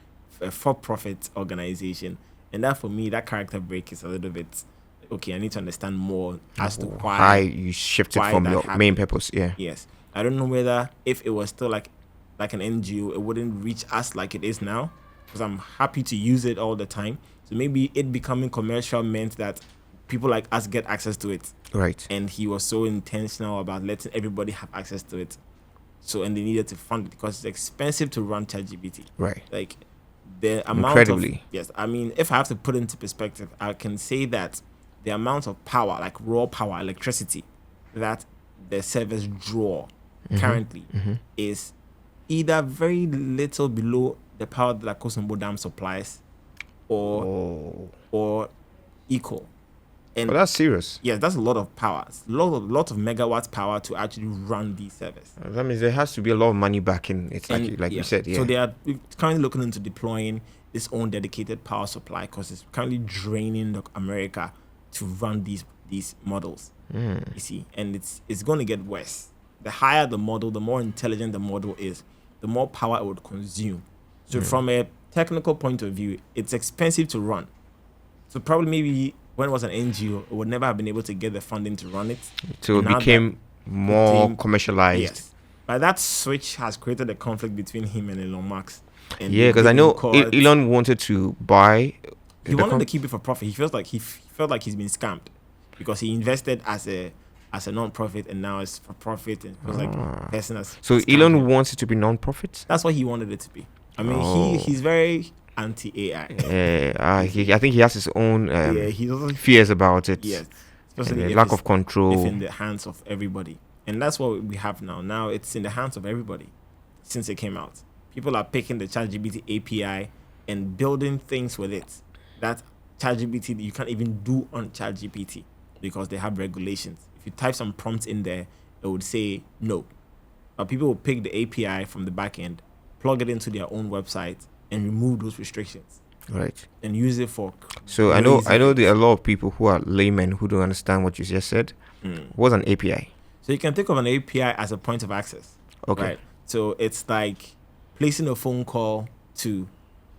a for-profit organization, and that for me, that character break is a little bit okay. I need to understand more as to Why you shifted why from that your happened. main purpose. Yeah. Yes, I don't know whether if it was still like an NGO, it wouldn't reach us like it is now, because I'm happy to use it all the time. So maybe it becoming commercial meant that people like us get access to it, Right. and he was so intentional about letting everybody have access to it. So, and they needed to fund it because it's expensive to run ChatGPT. Right. Like the amount Incredibly. of, yes, I mean, if I have to put it into perspective, I can say that the amount of power, like raw power, electricity, that the servers draw currently is either very little below the power that Kosombo Dam supplies, or equal. And Well, that's serious. yes, that's a lot of power. It's a lot of megawatts power to actually run these servers. That means there has to be a lot of money back in. It's like And, you said. Yeah. So they are currently looking into deploying its own dedicated power supply because it's currently draining America to run these models. You see, and it's going to get worse. The higher the model, the more intelligent the model is, the more power it would consume. So from a technical point of view, it's expensive to run. So probably maybe when it was an NGO, it would never have been able to get the funding to run it. So it Now became more commercialized. Yes. But that switch has created a conflict between him and Elon Musk. And Yeah, because I know Elon wanted to buy. He wanted to keep it for profit. He felt like felt like he's been scammed because he invested as a non-profit and now it's for profit and feels like person has So scammed Elon him. wants it to be non-profit. That's what he wanted it to be. I mean, he's very anti-AI. I think he has his own he doesn't. fears about it. Yes, And especially the if lack it's- of control. if in the hands of everybody. And that's what we have now. Now it's in the hands of everybody since it came out. People are picking the ChatGPT API and building things with it. That ChatGPT you can't even do on ChatGPT because they have regulations. If you type some prompts in there, it would say no. But people will pick the API from the back end, plug it into their own website, and remove those restrictions Right. and use it for. So I know crazy there are a lot of people who are laymen who don't understand what you just said. What's an API? So you can think of an API as a point of access. Okay. Right. So it's like placing a phone call to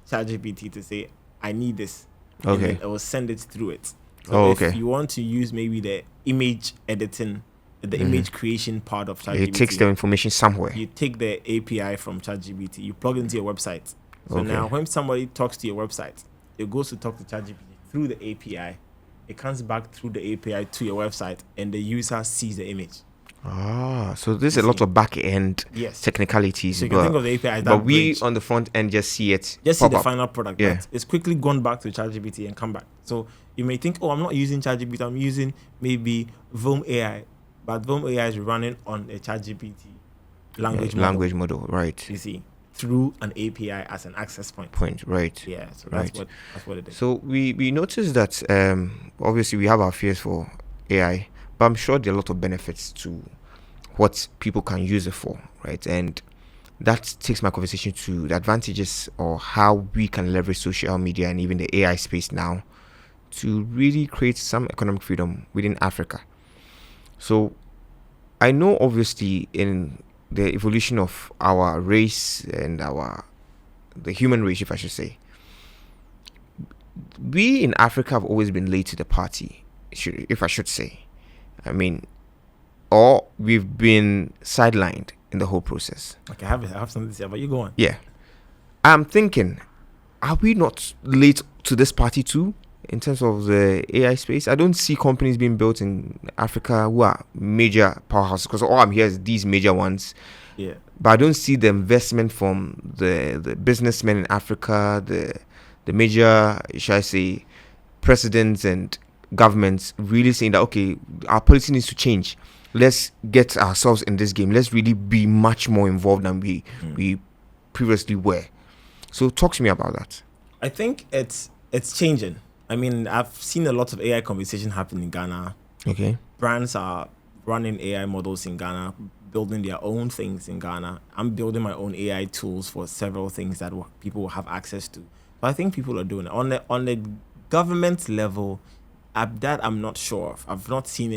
ChatGPT to say, I need this. And Okay. then it will send it through it. So if you want to use maybe the image editing, the image creation part of ChatGPT, it takes the information somewhere. You take the API from ChatGPT, you plug into your website. So now when somebody talks to your website, it goes to talk to ChatGPT through the API. It comes back through the API to your website, and the user sees the image. So there's a lot of back end technicalities. So you can think of the API as that but we bridge. On the front end just see it. Just see the final product. Yeah. It's quickly gone back to ChatGPT and come back. So you may think, I'm not using ChatGPT, I'm using maybe Vom AI. But Vom AI is running on a ChatGPT language model. Right. You see, through an API as an access point. Right. Yeah, so that's what it is. So we noticed that obviously we have our fears for AI, but I'm sure there are a lot of benefits to what people can use it for, right? And that takes my conversation to the advantages or how we can leverage social media and even the AI space now to really create some economic freedom within Africa. So I know obviously in the evolution of our race and the human race, if I should say, we in Africa have always been late to the party, if I should say. I mean, or we've been sidelined in the whole process. Okay, I have something to say, but you go on. Yeah. I'm thinking, are we not late to this party too in terms of the AI space? I don't see companies being built in Africa who are major powerhouses, because all I'm hearing is these major ones. Yeah. But I don't see the investment from the businessmen in Africa, the major, shall I say, presidents and governments really saying that, okay, our policy needs to change. Let's get ourselves in this game. Let's really be much more involved than we previously were. So talk to me about that. I think it's changing. I mean, I've seen a lot of AI conversation happen in Ghana. Okay. Brands are running AI models in Ghana, building their own things in Ghana. I'm building my own AI tools for several things that people will have access to. But I think people are doing it. On the government level, that I'm not sure of. I've not seen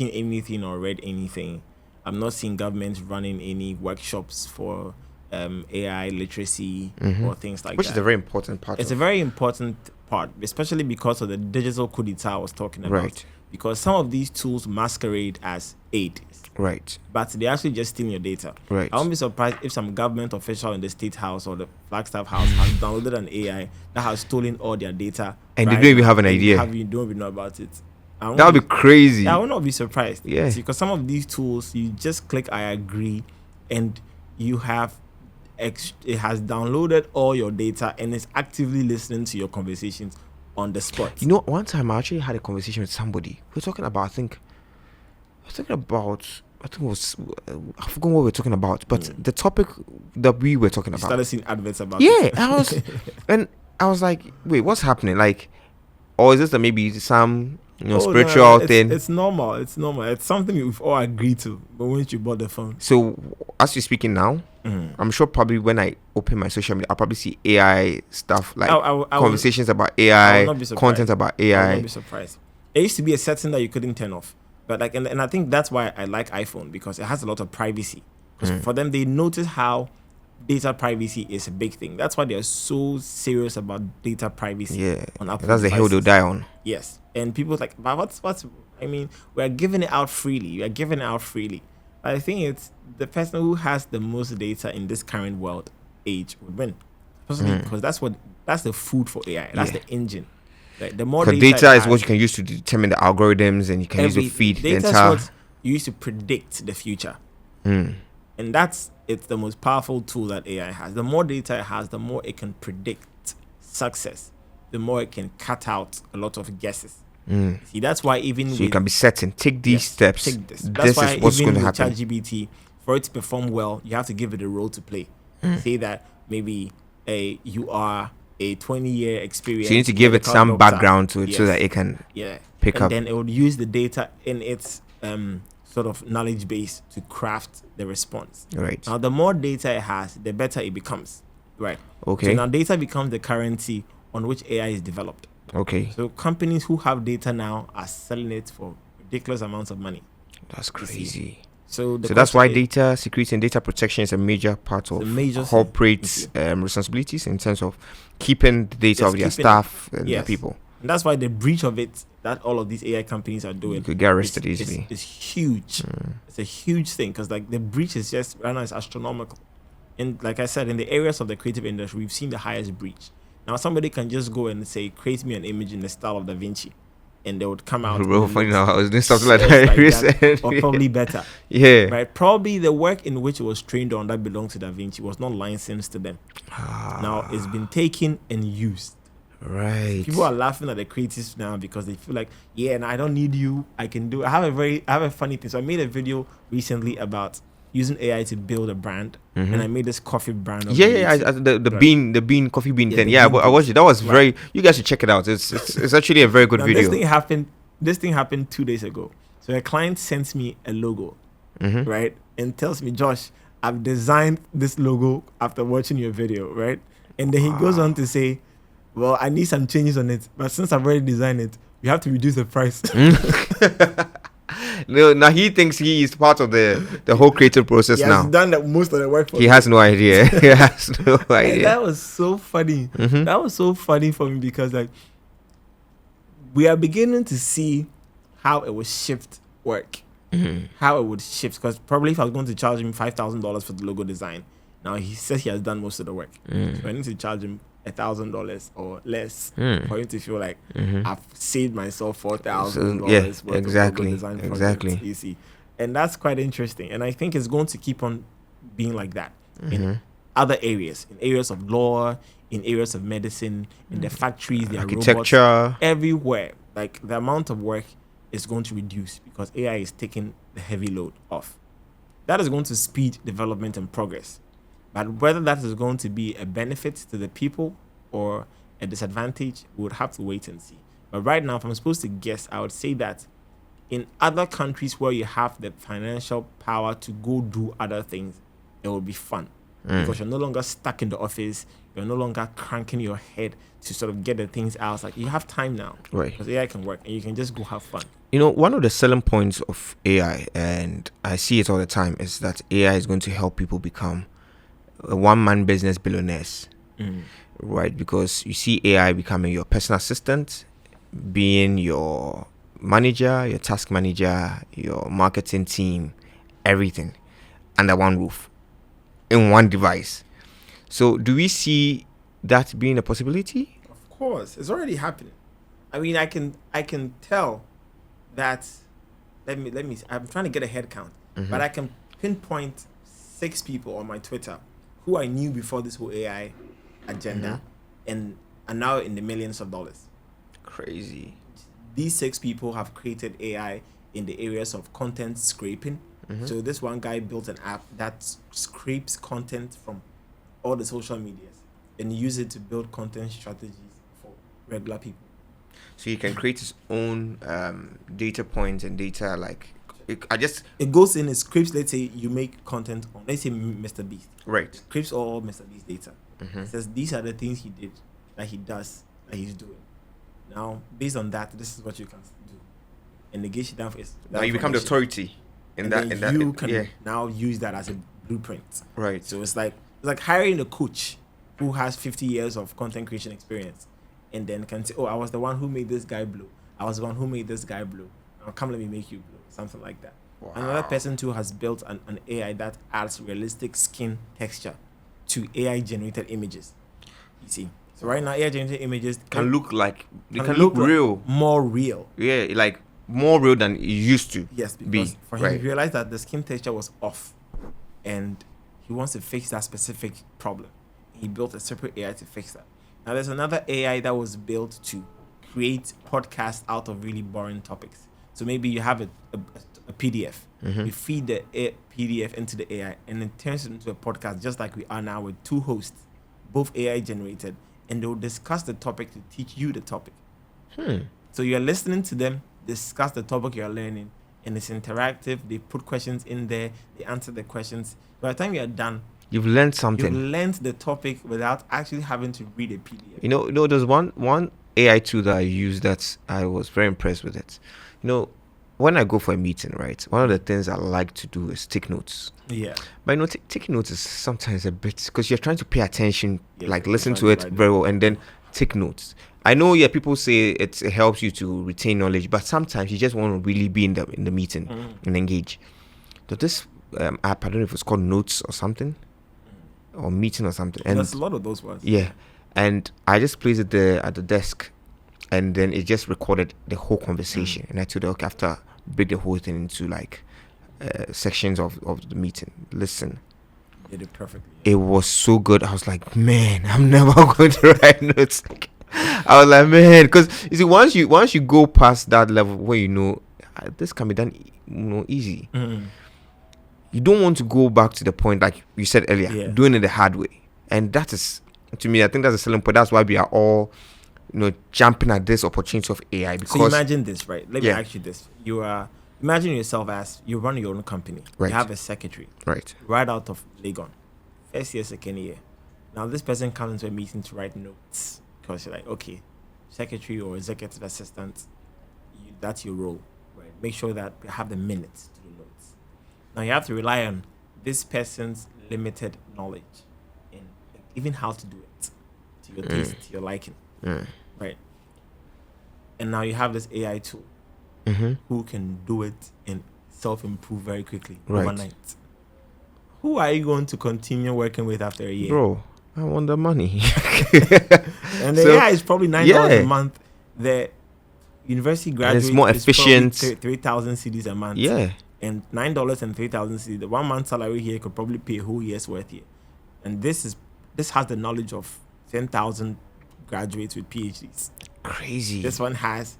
anything or read anything. I'm not seeing governments running any workshops for AI literacy or things like that. Which is a very important part. It's a very important part, especially because of the digital coup d'etat I was talking about. Right. Because some of these tools masquerade as aid. Right. But they actually just steal your data. Right. I won't be surprised if some government official in the State House or the Flagstaff House has downloaded an AI that has stolen all their data. And they don't even have an idea. You don't even know about it. That would be crazy. I will not be surprised. Yeah. Because some of these tools, you just click I agree, and you have it has downloaded all your data and is actively listening to your conversations on the spot. You know, one time I actually had a conversation with somebody. We were talking about, I think it was, I forgot what we were talking about, but the topic that we were talking about. Started seeing adverts about it. And I was like, wait, what's happening? Like, or is this maybe some spiritual thing? It's normal. It's something we've all agreed to. But when you bought the phone. So as you're speaking now, I'm sure probably when I open my social media, I'll probably see AI stuff, like conversations about AI, content about AI. I won't be surprised. It used to be a setting that you couldn't turn off. But and I think that's why I like iPhone, because it has a lot of privacy. For them, they notice how data privacy is a big thing. That's why they're so serious about data privacy on Apple That's devices. the hill they'll die on. Yes. And people are like, but what's I mean, we're giving it out freely. But I think it's the person who has the most data in this current world age would win. Because that's the food for AI. That's the engine. Like, the more data is what you can use to determine the algorithms, and you can use to feed the entire. Data is what you use to predict the future. And it's the most powerful tool that AI has. The more data it has, the more it can predict success. The more it can cut out a lot of guesses. See, that's why even you can be certain. Take these steps. Take this. This why is what's even going to with happen. ChatGPT, for it to perform well, you have to give it a role to play. Say that maybe you are a 20-year experience. So you need to give it some background to it so that it can pick up. And then it would use the data in its sort of knowledge base to craft the response. Right. Now, the more data it has, the better it becomes. Right. Okay. So now data becomes the currency on which AI is developed. Okay. So companies who have data now are selling it for ridiculous amounts of money. That's crazy. So that's why data security and data protection is a major part of corporate responsibilities in terms of keeping the data of their staff and their people. And that's why the breach of it that all of these AI companies are doing, you could get arrested easily. It's huge. It's a huge thing because like the breach is just right now is astronomical. And like I said, in the areas of the creative industry, we've seen the highest breach. Now somebody can just go and say, create me an image in the style of Da Vinci, and they would come out. Bro, funny now, I was doing something like that recently. Or probably better. Yeah. Right. Probably the work in which it was trained on that belonged to Da Vinci was not licensed to them. Now it's been taken and used. Right. People are laughing at the creatives now because they feel like, yeah, and I don't need you. I can do. I have a funny thing. So I made a video recently about using AI to build a brand, and I made this coffee brand. The bean coffee bean thing. Yeah, I watched it. That was very. You guys should check it out. It's actually a very good video. This thing happened 2 days ago. So a client sends me a logo, right, and tells me, Josh, I've designed this logo after watching your video, right, and then he goes on to say, well, I need some changes on it, but since I've already designed it, you have to reduce the price. No, now he thinks he is part of the whole creative process now. He's done most of the work for me. He has no idea. He has no idea. And that was so funny. That was so funny for me because like we are beginning to see how it would shift work. How it would shift. Because probably if I was going to charge him $5,000 for the logo design, now he says he has done most of the work. So I need to charge him $1,000 or less for him to feel like I've saved myself $4,000 worth exactly, of design exactly. You see, and that's quite interesting. And I think it's going to keep on being like that in other areas, in areas of law, in areas of medicine, in the factories, the architecture, robots, everywhere. Like the amount of work is going to reduce because AI is taking the heavy load off. That is going to speed development and progress. But whether that is going to be a benefit to the people or a disadvantage, we would have to wait and see. But right now, if I'm supposed to guess, I would say that in other countries where you have the financial power to go do other things, it will be fun. Because you're no longer stuck in the office. You're no longer cranking your head to sort of get the things out. Like you have time now. Right. Because AI can work and you can just go have fun. You know, one of the selling points of AI, and I see it all the time, is that AI is going to help people become a one-man business billionaires, right? Because you see AI becoming your personal assistant, being your manager, your task manager, your marketing team, everything under one roof, in one device. So do we see that being a possibility? Of course, it's already happening. I mean, I can tell that. Let me. I'm trying to get a head count, but I can pinpoint 6 people on my Twitter who I knew before this whole AI agenda, and are now in the millions of dollars. Crazy. These 6 people have created AI in the areas of content scraping. So this one guy built an app that scrapes content from all the social medias and use it to build content strategies for regular people. So you can create his own data points and data like. It goes in, it scrapes. Let's say you make content on, let's say Mr. Beast. Right. Scrapes all Mr. Beast data. It says these are the things he did, that he does, that he's doing. Now, based on that, this is what you can do. And negate it down for now you become the authority in that. You can now use that as a blueprint. Right. So it's like hiring a coach who has 50 years of content creation experience, and then can say, "Oh, I was the one who made this guy blue. I was the one who made this guy blue. Now come, let me make you blue." Something like that. Wow. Another person too has built an AI that adds realistic skin texture to AI generated images. You see, so right now AI generated images can look real, more real. Yeah, like more real than it used to. Yes, because for him, he realized that the skin texture was off, and he wants to fix that specific problem. He built a separate AI to fix that. Now there's another AI that was built to create podcasts out of really boring topics. So maybe you have a PDF. You feed the PDF into the AI, and it turns it into a podcast, just like we are now with 2 hosts, both AI generated, and they'll discuss the topic to teach you the topic. So you're listening to them discuss the topic you're learning, and it's interactive. They put questions in there. They answer the questions. By the time you're done, you've learned something. You've learned the topic without actually having to read a PDF. You know, there's one AI tool that I use that I was very impressed with it. You know, when I go for a meeting, right, one of the things I like to do is take notes. Yeah. But you know, taking notes is sometimes a bit, because you're trying to pay attention, like listen to it very well, and then take notes. I know, yeah, people say it helps you to retain knowledge, but sometimes you just want to really be in the meeting and engage. So this app, I don't know if it's called Notes or something, or Meeting or something. And there's a lot of those ones. Yeah, and I just placed it there at the desk, and then it just recorded the whole conversation. And I told her, okay, after break the whole thing into like sections of the meeting. Listen. Did it perfectly. It was so good. I was like, man, I'm never going to write notes. I was like, man, because you see, once you go past that level where you know this can be done, easy. You don't want to go back to the point like you said earlier, doing it the hard way. And that is, to me, I think that's a selling point. That's why we are all, jumping at this opportunity of AI. Because so imagine this, right? Let me ask you this: imagine yourself as you run your own company. Right. You have a secretary. Right out of Legon. First year, second year. Now this person comes into a meeting to write notes because you're like, okay, secretary or executive assistant, that's your role. Right. Make sure that you have the minutes to do notes. Now you have to rely on this person's limited knowledge and even how to do it to your taste, to your liking. Right. And now you have this AI tool who can do it and self-improve very quickly overnight. Who are you going to continue working with after a year? Bro, I want the money. And the AI is probably $9 a month. The university graduate is more efficient. 3,000 CDs a month. Yeah. And $9 and 3,000 CDs. The 1 month salary here could probably pay a whole year's worth here. And this has the knowledge of 10,000 graduates with PhDs. Crazy. This one has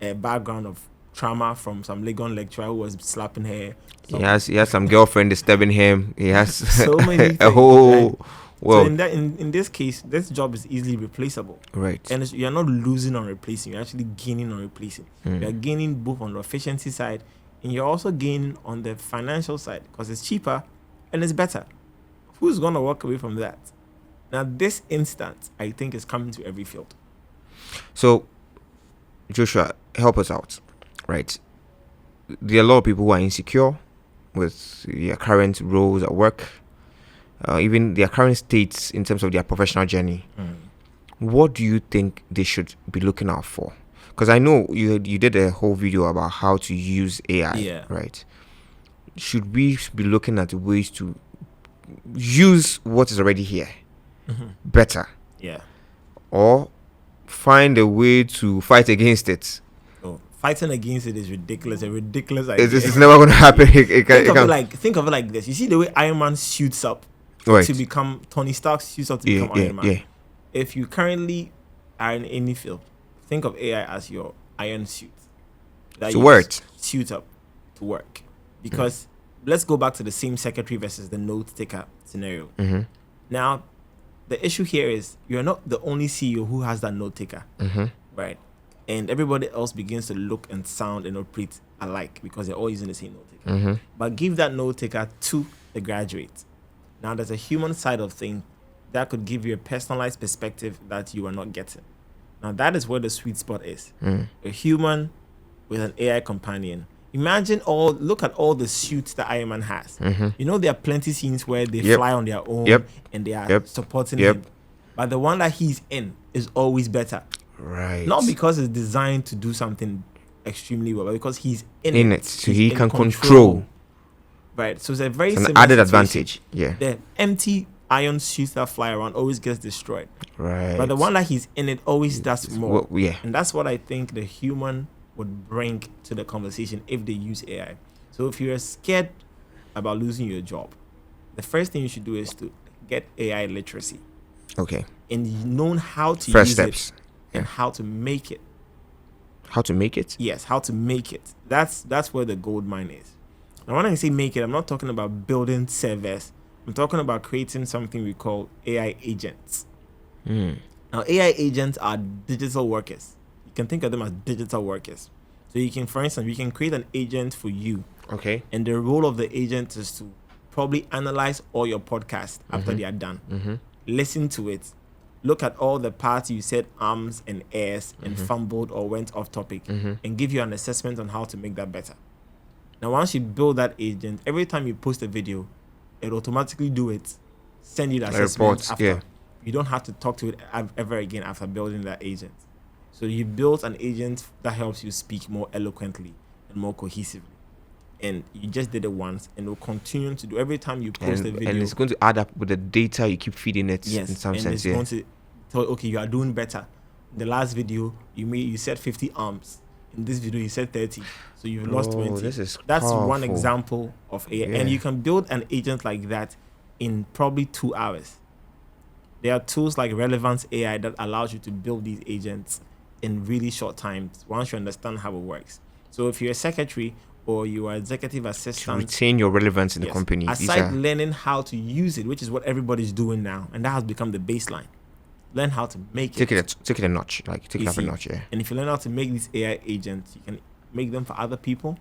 a background of trauma from some Legon lecturer who was slapping her. He has some girlfriend disturbing him. He has so many things, a whole world. So in this case, this job is easily replaceable. Right. And you're not losing on replacing. You're actually gaining on replacing. You're gaining both on the efficiency side and you're also gaining on the financial side because it's cheaper and it's better. Who's going to walk away from that? Now, this instance, I think, is coming to every field. So, Joshua, help us out, right? There are a lot of people who are insecure with their current roles at work, even their current states in terms of their professional journey. What do you think they should be looking out for? Because I know you did a whole video about how to use AI, right? Should we be looking at ways to use what is already here better? Yeah. Or find a way to fight against it? Fighting against it is ridiculous. A ridiculous idea. It's never going to happen. Think of it like this. You see the way Iron Man suits up to become Tony Stark suits up to become Iron Man. Yeah. If you currently are in any field, think of AI as your iron suit. Suit up to work. Because let's go back to the same secretary versus the note taker scenario. Now, the issue here is you're not the only CEO who has that note taker, right? And everybody else begins to look and sound and operate alike because they're all using the same note taker. But give that note taker to the graduate. Now, there's a human side of things that could give you a personalized perspective that you are not getting. Now, that is where the sweet spot is. A human with an AI companion. Look at all the suits that Iron Man has. There are plenty scenes where they fly on their own and they are supporting him. But the one that he's in is always better. Right. Not because it's designed to do something extremely well, but because he's in it. So he can control. Right. So it's a very an added advantage. Yeah. The empty iron suits that fly around always gets destroyed. Right. But the one that he's in it always does more. Yeah. And that's what I think the human would bring to the conversation if they use AI. So if you're scared about losing your job, the first thing you should do is to get AI literacy. Okay. And know how to first use steps. It and how to make it. How to make it? Yes, how to make it. That's where the gold mine is. Now, when I say make it, I'm not talking about building servers. I'm talking about creating something we call AI agents. Now, AI agents are digital workers. You can think of them as digital workers. So you can, for instance, we can create an agent for you. Okay. And the role of the agent is to probably analyze all your podcasts after they are done. Listen to it. Look at all the parts you said ums and airs and fumbled or went off topic and give you an assessment on how to make that better. Now, once you build that agent, every time you post a video, it automatically do it. Send you the assessment after. you don't have to talk to it ever again after building that agent. So you built an agent that helps you speak more eloquently and more cohesively. And you just did it once, and it will continue to do every time you post a video. And it's going to add up with the data you keep feeding it. Yes, in some and sense. it's going to tell, okay, you are doing better. In the last video, you said 50 arms. In this video, you said 30. So you've lost 20. That's one powerful. example of AI. Yeah. And you can build an agent like that in probably 2 hours. There are tools like Relevance AI that allows you to build these agents in really short times once you understand how it works. So if you're a secretary or you are executive assistant, to retain your relevance in the company. Aside learning how to use it, which is what everybody's doing now, and that has become the baseline. Learn how to make take it a notch, like take it up a notch, yeah. And if you learn how to make these AI agents, you can make them for other people.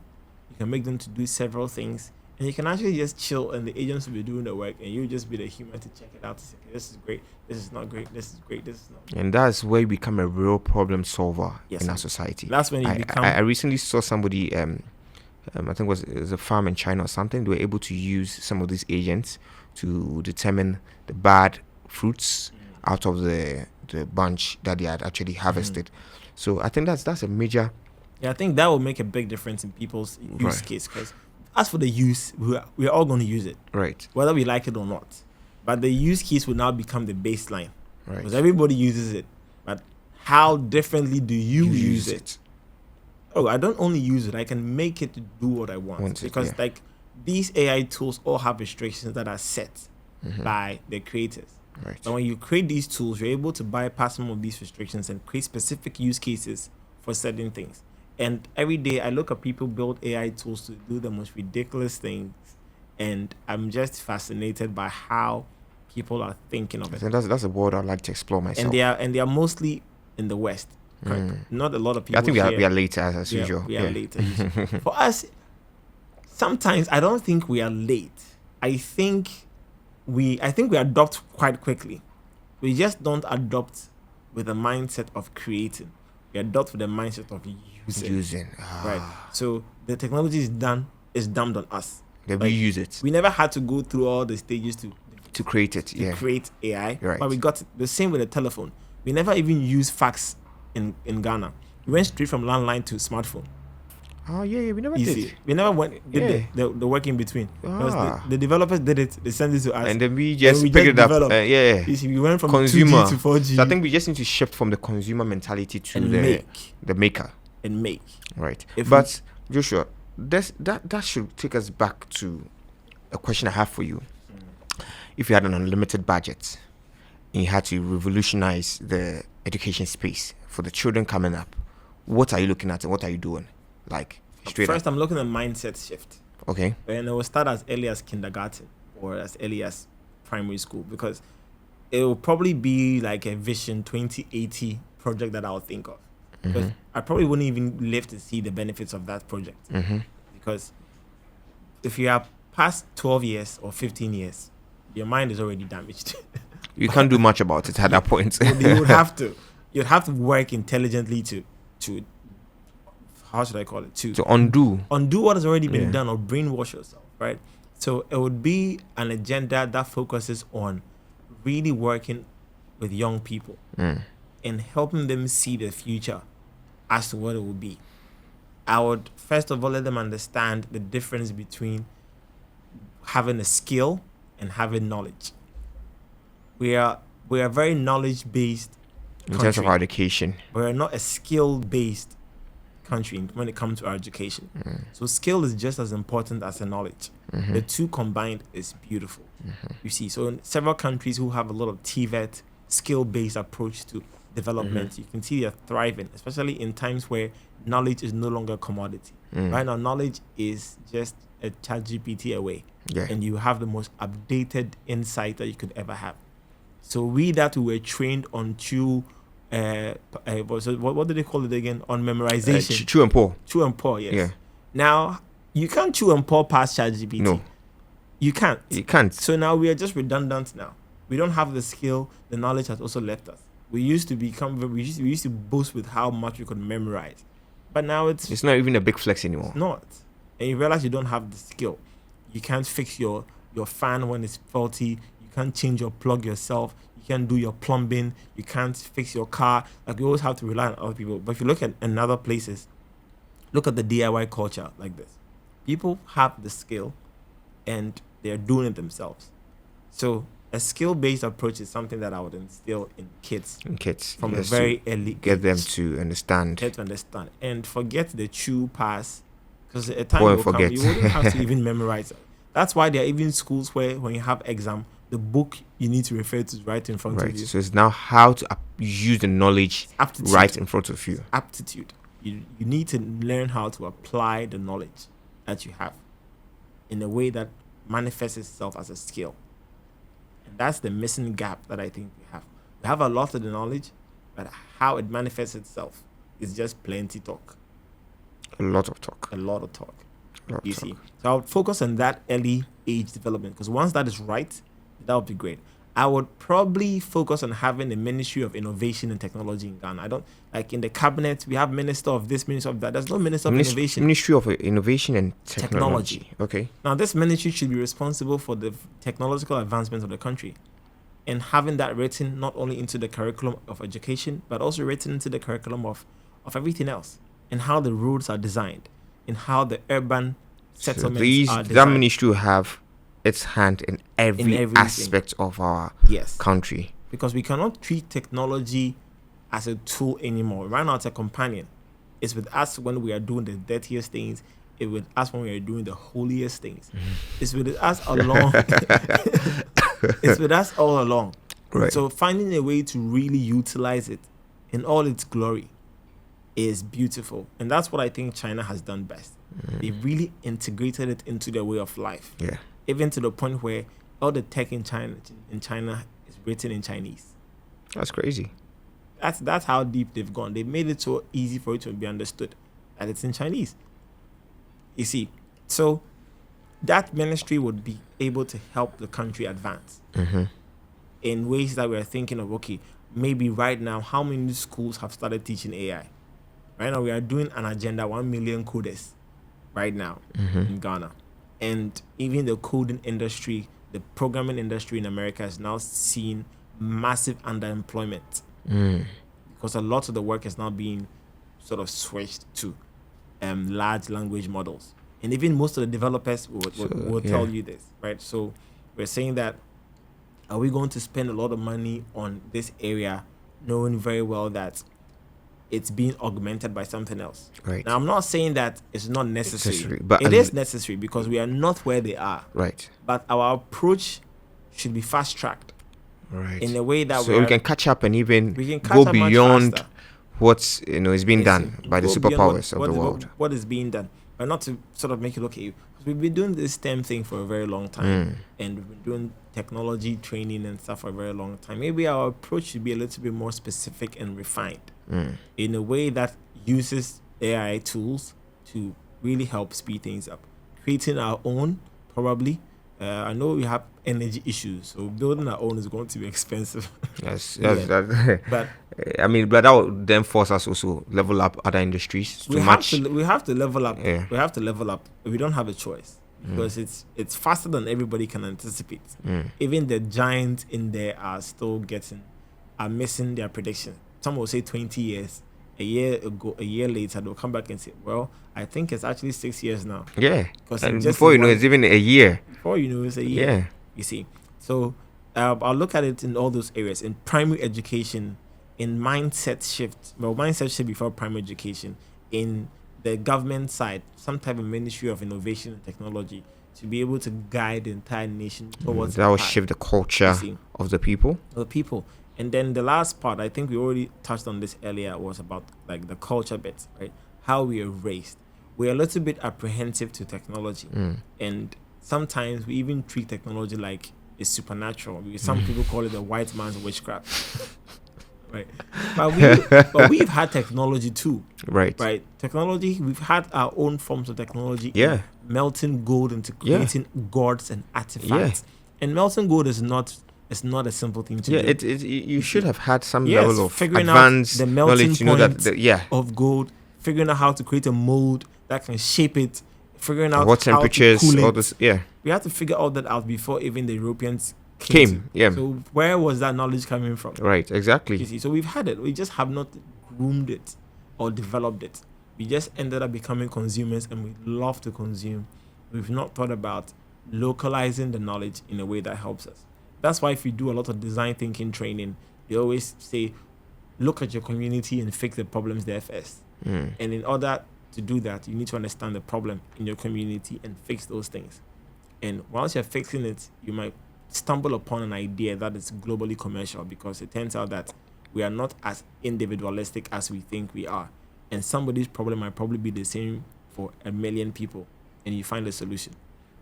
You can make them to do several things, and you can actually just chill, and the agents will be doing the work, and you'll just be the human to check it out. To say, okay, this is great, this is not great, this is great, this is not great. And that's where you become a real problem solver in our society. That's when you become. I recently saw somebody. I think it was a farm in China or something. They were able to use some of these agents to determine the bad fruits out of the bunch that they had actually harvested. So I think that's a major. Yeah, I think that will make a big difference in people's use case. Because as for the use, we're all going to use it, right? Whether we like it or not. But the use case will now become the baseline, right? Because everybody uses it. But how differently do you use it? Oh, I don't only use it, I can make it to do what I want. Because like these AI tools all have restrictions that are set by the creators. Right. So when you create these tools, you're able to bypass some of these restrictions and create specific use cases for certain things. And every day I look at people build AI tools to do the most ridiculous things, and I'm just fascinated by how people are thinking of it. I think that's a world I'd like to explore myself. And they are mostly in the West. Not a lot of people. I think we are late as usual. We are late. For us, sometimes I don't think we are late. I think we adopt quite quickly. We just don't adopt with the mindset of creating. We adopt with the mindset of using. Right. So the technology is dumped on us. Then we use it. We never had to go through all the stages to create it. Create AI. Right. But we got the same with the telephone. We never even used fax in Ghana. We went straight from landline to smartphone. Oh yeah, we never did. We never did the work in between. The developers did it. They sent it to us, and then we just picked it up. You see, we went from consumer 2G to 4G. So I think we just need to shift from the consumer mentality to the maker. And make. Right. But Joshua, that should take us back to a question I have for you. If you had an unlimited budget and you had to revolutionize the education space for the children coming up, what are you looking at and what are you doing? Like straight First, up. I'm looking at mindset shift. Okay. And it will start as early as kindergarten or as early as primary school, because it will probably be like a Vision 2080 project that I'll think of. Because I probably wouldn't even live to see the benefits of that project. Because if you are past 12 years or 15 years, your mind is already damaged. You can't do much about it at that point. You would have to. You'd have to work intelligently to how should I call it? To undo what has already been done, or brainwash yourself, right? So it would be an agenda that focuses on really working with young people and helping them see the future as to what it will be. I would first of all let them understand the difference between having a skill and having knowledge. We are very knowledge based in terms of our education. We're not a skill based country when it comes to our education. So skill is just as important as the knowledge. The two combined is beautiful. You see, so in several countries who have a lot of TVET, skill-based approach to development, you can see they're thriving, especially in times where knowledge is no longer a commodity. Right now, knowledge is just a ChatGPT away, and you have the most updated insight that you could ever have. So we were trained on what do they call it again? On memorization. Chew and pour. Chew and pour, yes. Yeah. Now, you can't chew and pour past ChatGPT. No. You can't. You can't. So now we are just redundant now. We don't have the skill. The knowledge has also left us. We used to boast with how much we could memorize. But now it's not even a big flex anymore. It's not. And you realize you don't have the skill. You can't fix your fan when it's faulty. You can't change your plug yourself. You can't do your plumbing, you can't fix your car. Like, you always have to rely on other people. But if you look at another places, look at the DIY culture like this. People have the skill and they're doing it themselves. So a skill-based approach is something that I would instill in kids. From a very early get age. them to understand. And forget the chew pass, because a time will come you wouldn't have to even memorize it. That's why there are even schools where when you have exam, the book you need to refer to is right in front of you. So it's now how to use the knowledge right in front of you. Aptitude. You need to learn how to apply the knowledge that you have in a way that manifests itself as a skill. And that's the missing gap that I think we have. We have a lot of the knowledge, but how it manifests itself is just plenty talk. A lot of talk. You see. So I would focus on that early age development, because once that is right, that would be great. I would probably focus on having a Ministry of Innovation and Technology in Ghana. I don't, like in the cabinet, we have Minister of this, Minister of that. There's no Minister of Innovation. Ministry of Innovation and Technology. Okay. Now, this ministry should be responsible for the technological advancements of the country, and having that written not only into the curriculum of education, but also written into the curriculum of everything else, and how the roads are designed, and how the urban settlements are designed. That ministry will have its hand in every aspect of our country. Because we cannot treat technology as a tool anymore. Right now, it's a companion. It's with us when we are doing the dirtiest things. It's with us when we are doing the holiest things. It's with us along. It's with us all along. Right. So finding a way to really utilize it in all its glory is beautiful. And that's what I think China has done best. They really integrated it into their way of life. Yeah. Even to the point where all the tech in China is written in Chinese. That's crazy. That's how deep they've gone. They've made it so easy for it to be understood that it's in Chinese. You see, so that ministry would be able to help the country advance in ways that we're thinking of, okay, maybe right now, how many schools have started teaching AI? Right now, we are doing an agenda, 1 million coders right now in Ghana. And even the coding industry, the programming industry in America has now seen massive underemployment because a lot of the work is now being sort of switched to large language models. And even most of the developers will tell you this, right? So we're saying that, are we going to spend a lot of money on this area knowing very well that it's being augmented by something else? Right. Now, I'm not saying that it's not necessary, but it is necessary because we are not where they are. Right. But our approach should be fast-tracked. Right. In a way that we can catch up and even go beyond what's is being done by the superpowers of the world. What is being done, but not to sort of make it okay. We've been doing this STEM thing for a very long time, and we've been doing technology training and stuff for a very long time. Maybe our approach should be a little bit more specific and refined in a way that uses AI tools to really help speed things up. Creating our own, probably. I know we have energy issues, so building our own is going to be expensive. Yes. But I mean, but that would then force us also level up other industries we have to level up. Yeah. We have to level up. We don't have a choice because it's faster than everybody can anticipate. Even the giants in there are missing their prediction. Some will say 20 years. A year later, they'll come back and say, well, I think it's actually 6 years now. Yeah. And before you know, it's even a year. Before you know, it's a year. Yeah. You see. So I'll look at it in all those areas. In primary education, in mindset shift before primary education, in the government side, some type of Ministry of Innovation and Technology to be able to guide the entire nation towards that will shift the culture of the people. And then the last part, I think we already touched on this earlier, was about like the culture bit, right? How we are raised. We're a little bit apprehensive to technology. And sometimes we even treat technology like it's supernatural. Some people call it the white man's witchcraft. Right? But we've had technology too. Right. Technology, we've had our own forms of technology. Yeah. Melting gold into creating gods and artifacts. And melting gold is not a simple thing to do. You should have had some level of figuring advanced out the melting knowledge to know that of gold, figuring out how to create a mold that can shape it, figuring out what temperatures, how to cool all this. Yeah, we have to figure all that out before even the Europeans came. Yeah. So where was that knowledge coming from? Right. Exactly. You see, so we've had it. We just have not groomed it or developed it. We just ended up becoming consumers, and we love to consume. We've not thought about localizing the knowledge in a way that helps us. That's why if you do a lot of design thinking training, they always say, look at your community and fix the problems there first. And in order to do that, you need to understand the problem in your community and fix those things. And once you're fixing it, you might stumble upon an idea that is globally commercial, because it turns out that we are not as individualistic as we think we are. And somebody's problem might probably be the same for 1 million people, and you find a solution.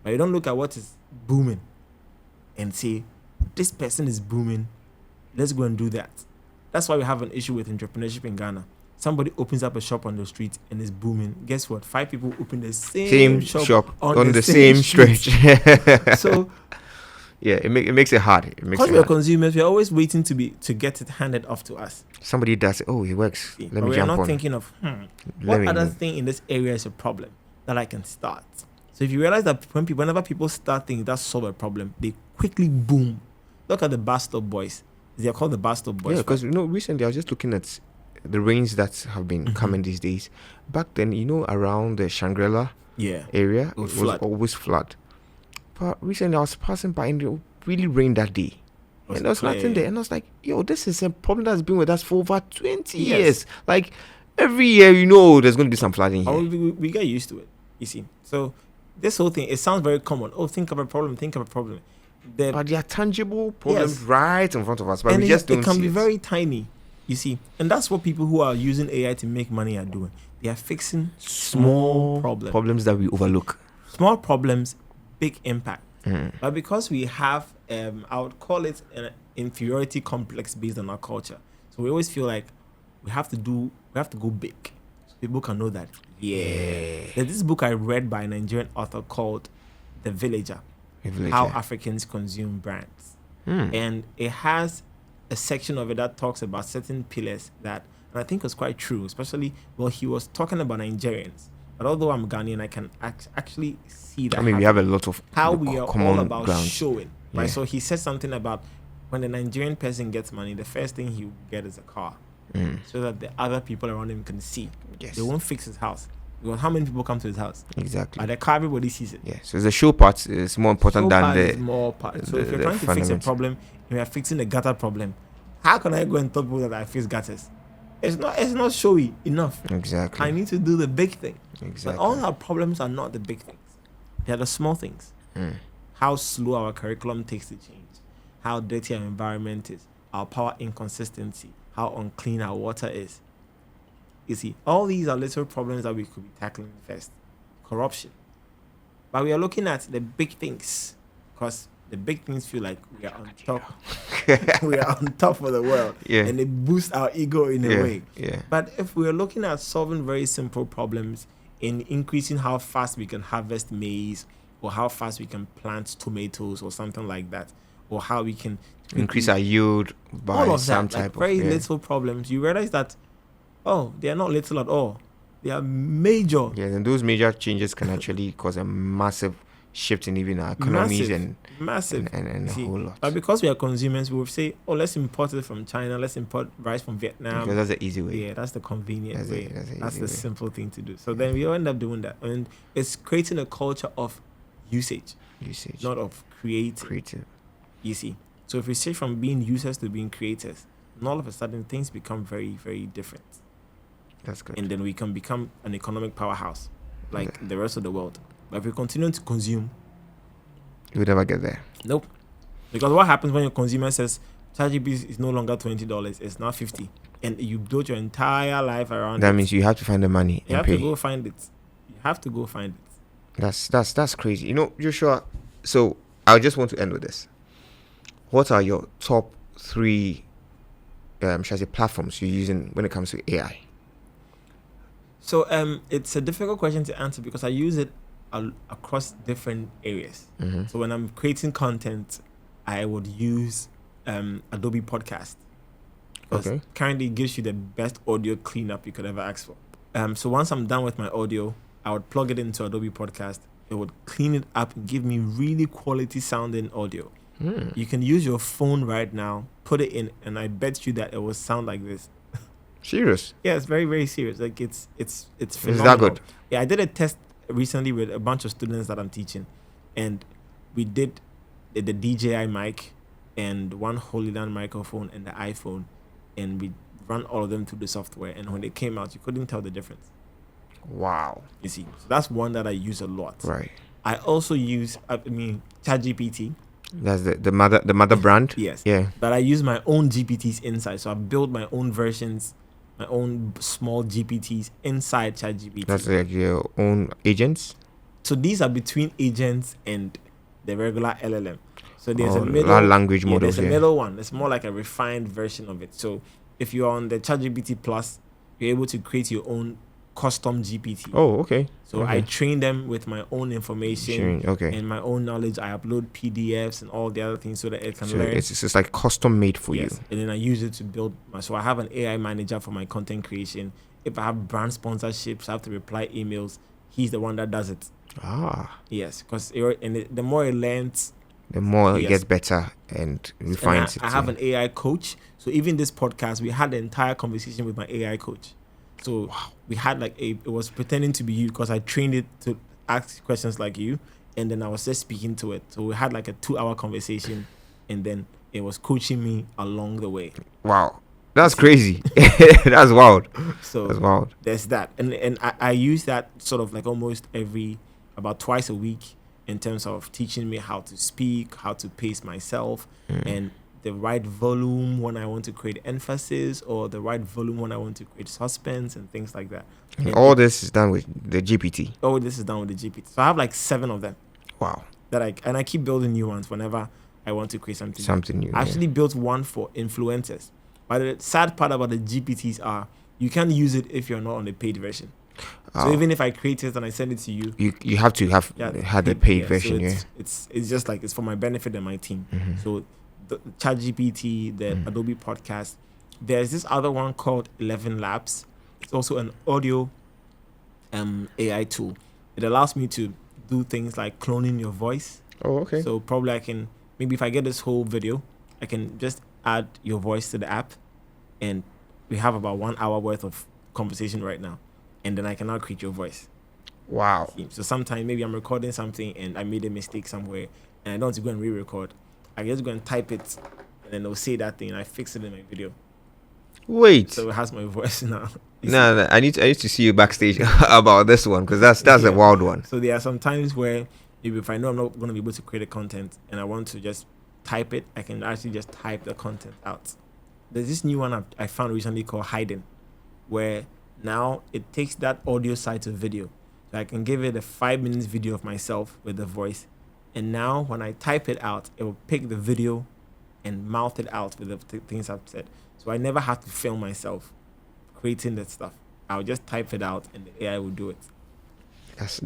But you don't look at what is booming and say, this person is booming, let's go and do that. That's why we have an issue with entrepreneurship in Ghana. Somebody opens up a shop on the street and is booming. Guess what? 5 people open the same shop on the same stretch. So yeah, it makes it hard. Because we're consumers, we're always waiting to get it handed off to us. Somebody does it. Oh, it works. Let me jump on. We're not thinking of what other thing in this area is a problem that I can start. So if you realize that whenever people start things that solve a problem, they quickly boom. Look at the bus stop boys. They're called the bus stop boys. Yeah, because recently I was just looking at the rains that have been coming these days. Back then, around the Shangri-La area, it was always flood. But recently I was passing by and it really rained that day. And there was nothing there. And I was like, this is a problem that's been with us for over 20 years. Like, every year, there's going to be some flooding here. We get used to it, you see. So, this whole thing, it sounds very common. Oh, think of a problem. But they are tangible problems right in front of us. But we just don't see it. It can be very tiny, you see. And that's what people who are using AI to make money are doing. They are fixing small problems. Problems that we overlook. Small problems, big impact. But because we have, I would call it an inferiority complex based on our culture. So we always feel like we have to go big. So people can know that. Yeah. There's this book I read by a Nigerian author called The Villager. How Africans Consume Brands. And it has a section of it that talks about certain pillars that, and I think was quite true, especially, he was talking about Nigerians. But although I'm Ghanaian, I can actually see that. We have a lot of how we are all about ground. Showing. Right? So he said something about when the Nigerian person gets money, the first thing he will get is a car. So that the other people around him can see. Yes. They won't fix his house. Because how many people come to his house? Exactly. But the car, everybody sees it. Yeah. So the show part is more important than the... more part. So if you're trying to fix a problem, and you're fixing a gutter problem, how can I go and tell people that I fix gutters? It's not showy enough. Exactly. I need to do the big thing. Exactly. But all our problems are not the big things. They're the small things. How slow our curriculum takes to change. How dirty our environment is. Our power inconsistency. How unclean our water is. You see, all these are little problems that we could be tackling first. Corruption. But we are looking at the big things. Because the big things feel like we are on top. We are on top of the world. Yeah. And it boosts our ego in a way. Yeah. But if we're looking at solving very simple problems, in increasing how fast we can harvest maize, or how fast we can plant tomatoes or something like that, or how we can increase our yield by all of some that, type like very little problems, you realize that, they are not little at all. They are major. Yeah, and those major changes can actually cause a massive shift in even our economies massive and a whole lot. But because we are consumers, we will say, let's import it from China, let's import rice from Vietnam. Because that's the easy way. Yeah, that's the convenient way. That's the way. simple thing to do. So then we end up doing that. And it's creating a culture of usage. Not of creative. You see. So if we switch from being users to being creators, and all of a sudden things become very, very different. That's good. And then we can become an economic powerhouse like the rest of the world. But if we continue to consume, you would never get there. Nope. Because what happens when your consumer says ChatGPT is no longer $20, it's now $50, and you built your entire life around that means you have to find the money you and have pay. to go find it. You have to go find it. That's crazy. Joshua, so I just want to end with this. What are your top 3 platforms you're using when it comes to AI? So it's a difficult question to answer because I use it across different areas. So when I'm creating content, I would use Adobe Podcast. Because currently it gives you the best audio cleanup you could ever ask for. So once I'm done with my audio, I would plug it into Adobe Podcast. It would clean it up and give me really quality sounding audio. You can use your phone right now, put it in, and I bet you that it will sound like this. Serious? Yeah, it's very, very serious. Like it's phenomenal. Is that good? Yeah, I did a test recently with a bunch of students that I'm teaching, and we did the DJI mic and one Holy Land microphone and the iPhone, and we run all of them through the software. And when they came out, you couldn't tell the difference. Wow. You see, so that's one that I use a lot. Right. I also use, ChatGPT. That's the mother brand. Yes. Yeah. But I use my own GPTs inside. So I've built my own versions, my own small GPTs inside ChatGPT. That's like your own agents. So these are between agents and the regular LLM. So there's a middle language model. There's a middle one. It's more like a refined version of it. So if you're on the ChatGPT Plus, you're able to create your own custom GPT. Oh, okay. So okay. I train them with my own information and my own knowledge. I upload PDFs and all the other things so that it can learn. It's like custom made for you. And then I use it to build so I have an AI manager for my content creation. If I have brand sponsorships, I have to reply emails. He's the one that does it. Yes, because the more it learns, the more it gets better and refines it. I have an AI coach. So even this podcast, we had the entire conversation with my AI coach. So we had it was pretending to be you because I trained it to ask questions like you, and then I was just speaking to it. So we had like a 2-hour conversation, and then it was coaching me along the way. Wow, that's crazy. That's wild. So that's wild. There's that, and I use that sort of like almost about twice a week in terms of teaching me how to speak, how to pace myself, and the right volume when I want to create emphasis, or the right volume when I want to create suspense and things like that. And all this is done with the GPT. Oh, this is done with the GPT. So I have like 7 of them. Wow. And I keep building new ones whenever I want to create something new. I actually built one for influencers. But the sad part about the GPTs are you can't use it if you're not on the paid version. So even if I create it and I send it to you, you have to have had the paid version. So it's just like it's for my benefit and my team. So the ChatGPT, the Adobe Podcast. There's this other one called 11 Labs. It's also an audio AI tool. It allows me to do things like cloning your voice. Oh, okay. So probably I can, maybe if I get this whole video, I can just add your voice to the app, and we have about 1 hour worth of conversation right now, and then I can now create your voice. Wow. So sometimes maybe I'm recording something and I made a mistake somewhere and I don't want to go and re-record. I just go and type it, and then it'll say that thing, and I fix it in my video. Wait. So it has my voice now. No, I need to see you backstage about this one, because that's a wild one. So there are some times where maybe if I know I'm not going to be able to create a content and I want to just type it, I can actually just type the content out. There's this new one I found recently called Hidden, where now it takes that audio side to video. So I can give it a 5-minute video of myself with the voice. And now when I type it out, it will pick the video and mouth it out with the things I've said. So I never have to film myself creating that stuff. I'll just type it out and the AI will do it. That's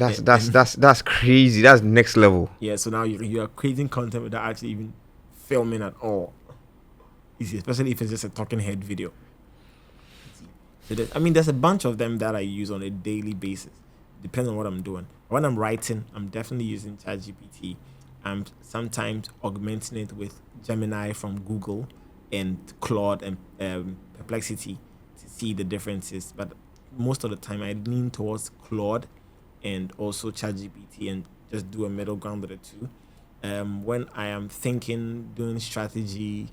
crazy. That's next level. Yeah, so now you are creating content without actually even filming at all. Easy, especially if it's just a talking head video. So there's a bunch of them that I use on a daily basis. Depends on what I'm doing. When I'm writing, I'm definitely using ChatGPT. I'm sometimes augmenting it with Gemini from Google and Claude and Perplexity to see the differences. But most of the time, I lean towards Claude and also ChatGPT and just do a middle ground with the two. When I am thinking, doing strategy,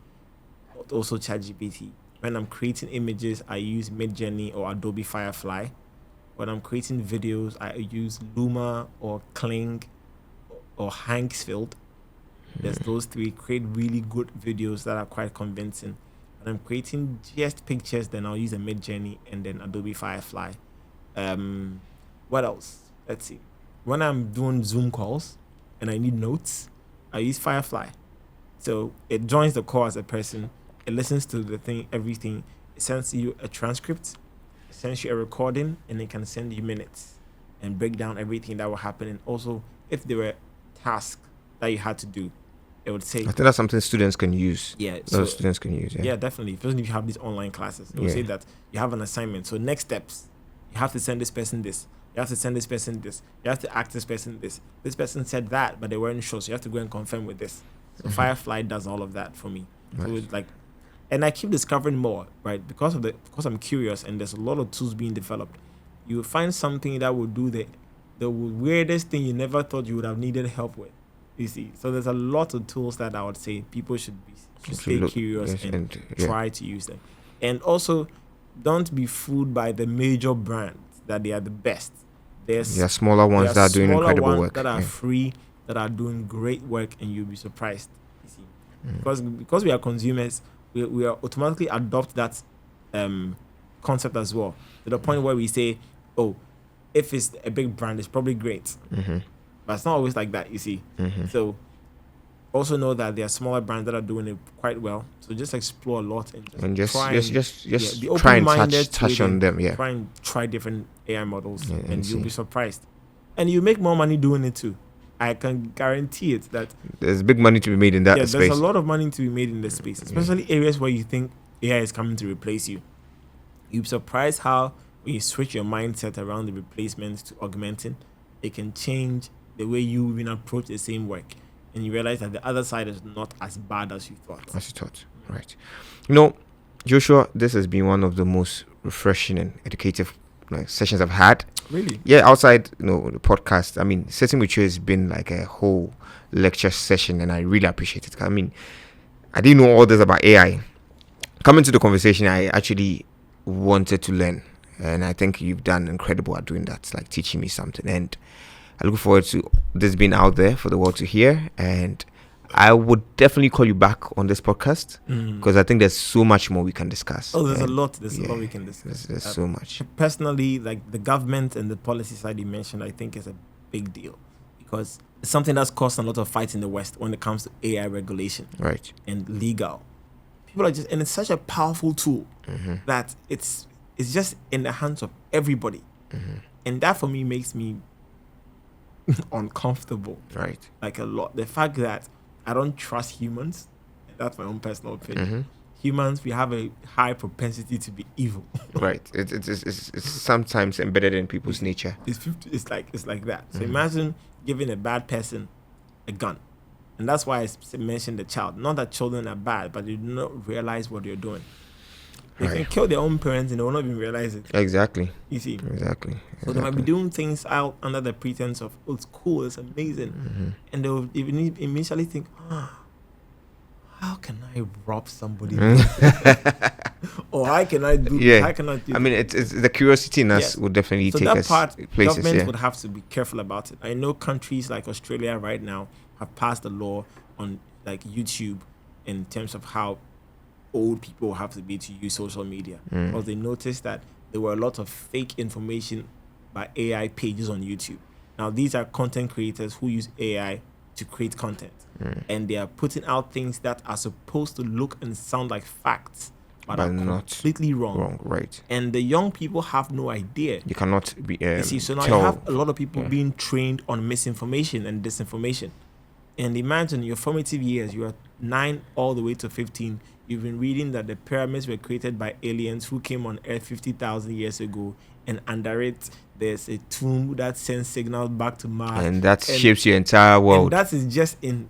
also ChatGPT. When I'm creating images, I use Midjourney or Adobe Firefly. When I'm creating videos, I use Luma or Kling or Hanksfield. There's those 3. Create really good videos that are quite convincing. When I'm creating just pictures, then I'll use a Midjourney and then Adobe Firefly. What else? Let's see. When I'm doing Zoom calls and I need notes, I use Firefly. So it joins the call as a person. It listens to the thing, everything. It sends you a transcript. Sends you a recording, and it can send you minutes and break down everything that will happen. And also, if there were tasks that you had to do, it would say. I think that's something students can use. Yeah, students can use. Yeah, definitely. Especially if you have these online classes, it will say that you have an assignment. So next steps, you have to send this person this. You have to send this person this. You have to ask this person this. This person said that, but they weren't sure, so you have to go and confirm with this. So Firefly does all of that for me. Right. So it's like, and I keep discovering more, right? Because I'm curious, and there's a lot of tools being developed. You will find something that will do the weirdest thing you never thought you would have needed help with. You see, so there's a lot of tools that I would say people should stay curious and try to use them. And also, don't be fooled by the major brands that they are the best. There are smaller ones that are doing incredible work. That are free, that are doing great work, and you'll be surprised. You see, because we are consumers, we are automatically adopt that concept as well, to the point where we say, oh, if it's a big brand, it's probably great. But it's not always like that, you see. So also know that there are smaller brands that are doing it quite well. So just explore a lot and just try and touch on them. Yeah. Try and try different AI models, and you'll be surprised. And you make more money doing it too. I can guarantee it that there's big money to be made in that space. There's a lot of money to be made in this space, especially areas where you think AI is coming to replace you. You'll be surprised how when you switch your mindset around the replacement to augmenting, it can change the way you even approach the same work. And you realize that the other side is not as bad as you thought. Right. You know, Joshua, this has been one of the most refreshing and educative sessions I've had. Really? Yeah, outside, the podcast. I mean, sitting with you has been like a whole lecture session, and I really appreciate it. I mean, I didn't know all this about AI. Coming to the conversation, I actually wanted to learn, and I think you've done incredible at doing that, like teaching me something. And I look forward to this being out there for the world to hear, and I would definitely call you back on this podcast because I think there's so much more we can discuss. Oh, there's a lot we can discuss. There's so much. Personally, like the government and the policy side you mentioned, I think is a big deal because it's something that's caused a lot of fights in the West when it comes to AI regulation, right, and legal. People are and it's such a powerful tool that it's just in the hands of everybody, and that for me makes me uncomfortable, right? Like a lot. The fact that I don't trust humans, that's my own personal opinion. Humans, we have a high propensity to be evil. Right. It's sometimes embedded in people's nature. It's like that. So imagine giving a bad person a gun, and that's why I mentioned the child. Not that children are bad, but they do not realize what they're doing. They can kill their own parents and they will not even realize it. Exactly. You see? Exactly. So they might be doing things out under the pretense of, oh, it's cool, it's amazing. And they'll even initially think, how can I rob somebody? Or how can I do I mean, it's the curiosity in us would definitely take us places. Government would have to be careful about it. I know countries like Australia right now have passed a law on like YouTube in terms of how old people have to be to use social media, because they noticed that there were a lot of fake information by AI pages on YouTube. Now, these are content creators who use AI to create content, and they are putting out things that are supposed to look and sound like facts, but are completely wrong. Right. And the young people have no idea. You cannot be. You see, so now you have a lot of people being trained on misinformation and disinformation. And imagine your formative years, you are 9 all the way to 15. You've been reading that the pyramids were created by aliens who came on Earth 50,000 years ago, and under it, there's a tomb that sends signals back to Mars. And that shapes your entire world. And that is just in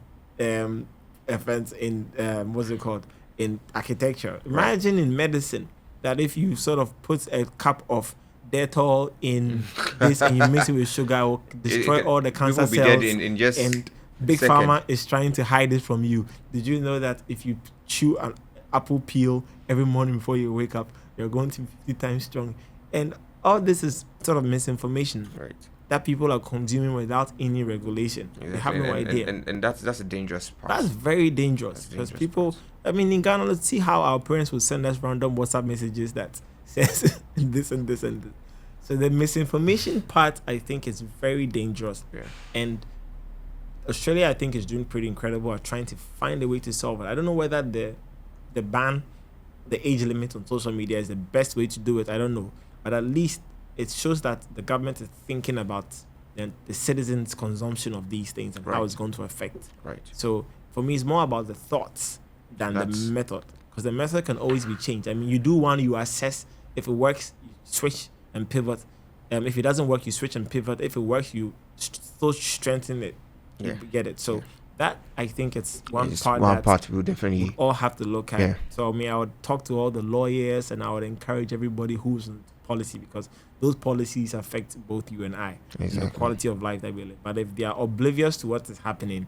what's it called? In architecture. Imagine in medicine that if you sort of put a cup of Dettol in this and you mix it with sugar, it will destroy all the cancer cells. In just and Big Pharma is trying to hide it from you. Did you know that if you chew an apple peel every morning before you wake up, you're going to be 50 times strong? And all this is sort of misinformation, right, that people are consuming without any regulation. They have no idea. And that's a dangerous part. That's very dangerous. Because people, I mean, in Ghana, let's see how our parents will send us random WhatsApp messages that says this and this and this. So the misinformation part, I think, is very dangerous. Yeah. And Australia, I think, is doing pretty incredible at trying to find a way to solve it. I don't know whether the ban, the age limit on social media is the best way to do it. I don't know. But at least it shows that the government is thinking about the citizens' consumption of these things and how it's going to affect. Right. So for me, it's more about the thoughts than the method. Because the method can always be changed. I mean, you do one, you assess. If it works, you switch and pivot. If it doesn't work, you switch and pivot. If it works, you still strengthen it. You get it. So that I think it's one It's part one that part we'll definitely. we all have to look at. Yeah. So I would talk to all the lawyers, and I would encourage everybody who's in policy, because those policies affect both you and I and the Exactly. quality of life that we live. But if they are oblivious to what is happening,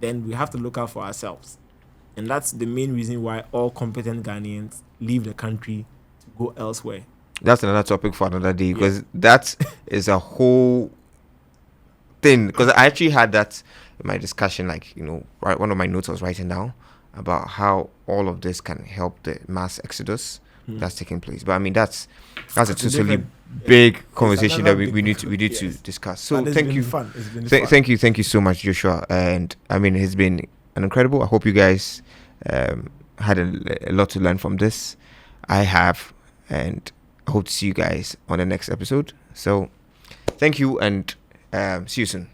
then we have to look out for ourselves. And that's the main reason why all competent Ghanaians leave the country to go elsewhere. That's another topic for another day, because that is a whole thing. Because I actually had that in my discussion, like, right, one of my notes I was writing down about how all of this can help the mass exodus that's taking place. But I mean, that's a totally big conversation that we need to discuss. So thank you. Fun. It's been fun. Thank you so much, Joshua. And I mean, it's been an incredible. I hope you guys had a lot to learn from this. I have, and I hope to see you guys on the next episode. So thank you, and see you soon.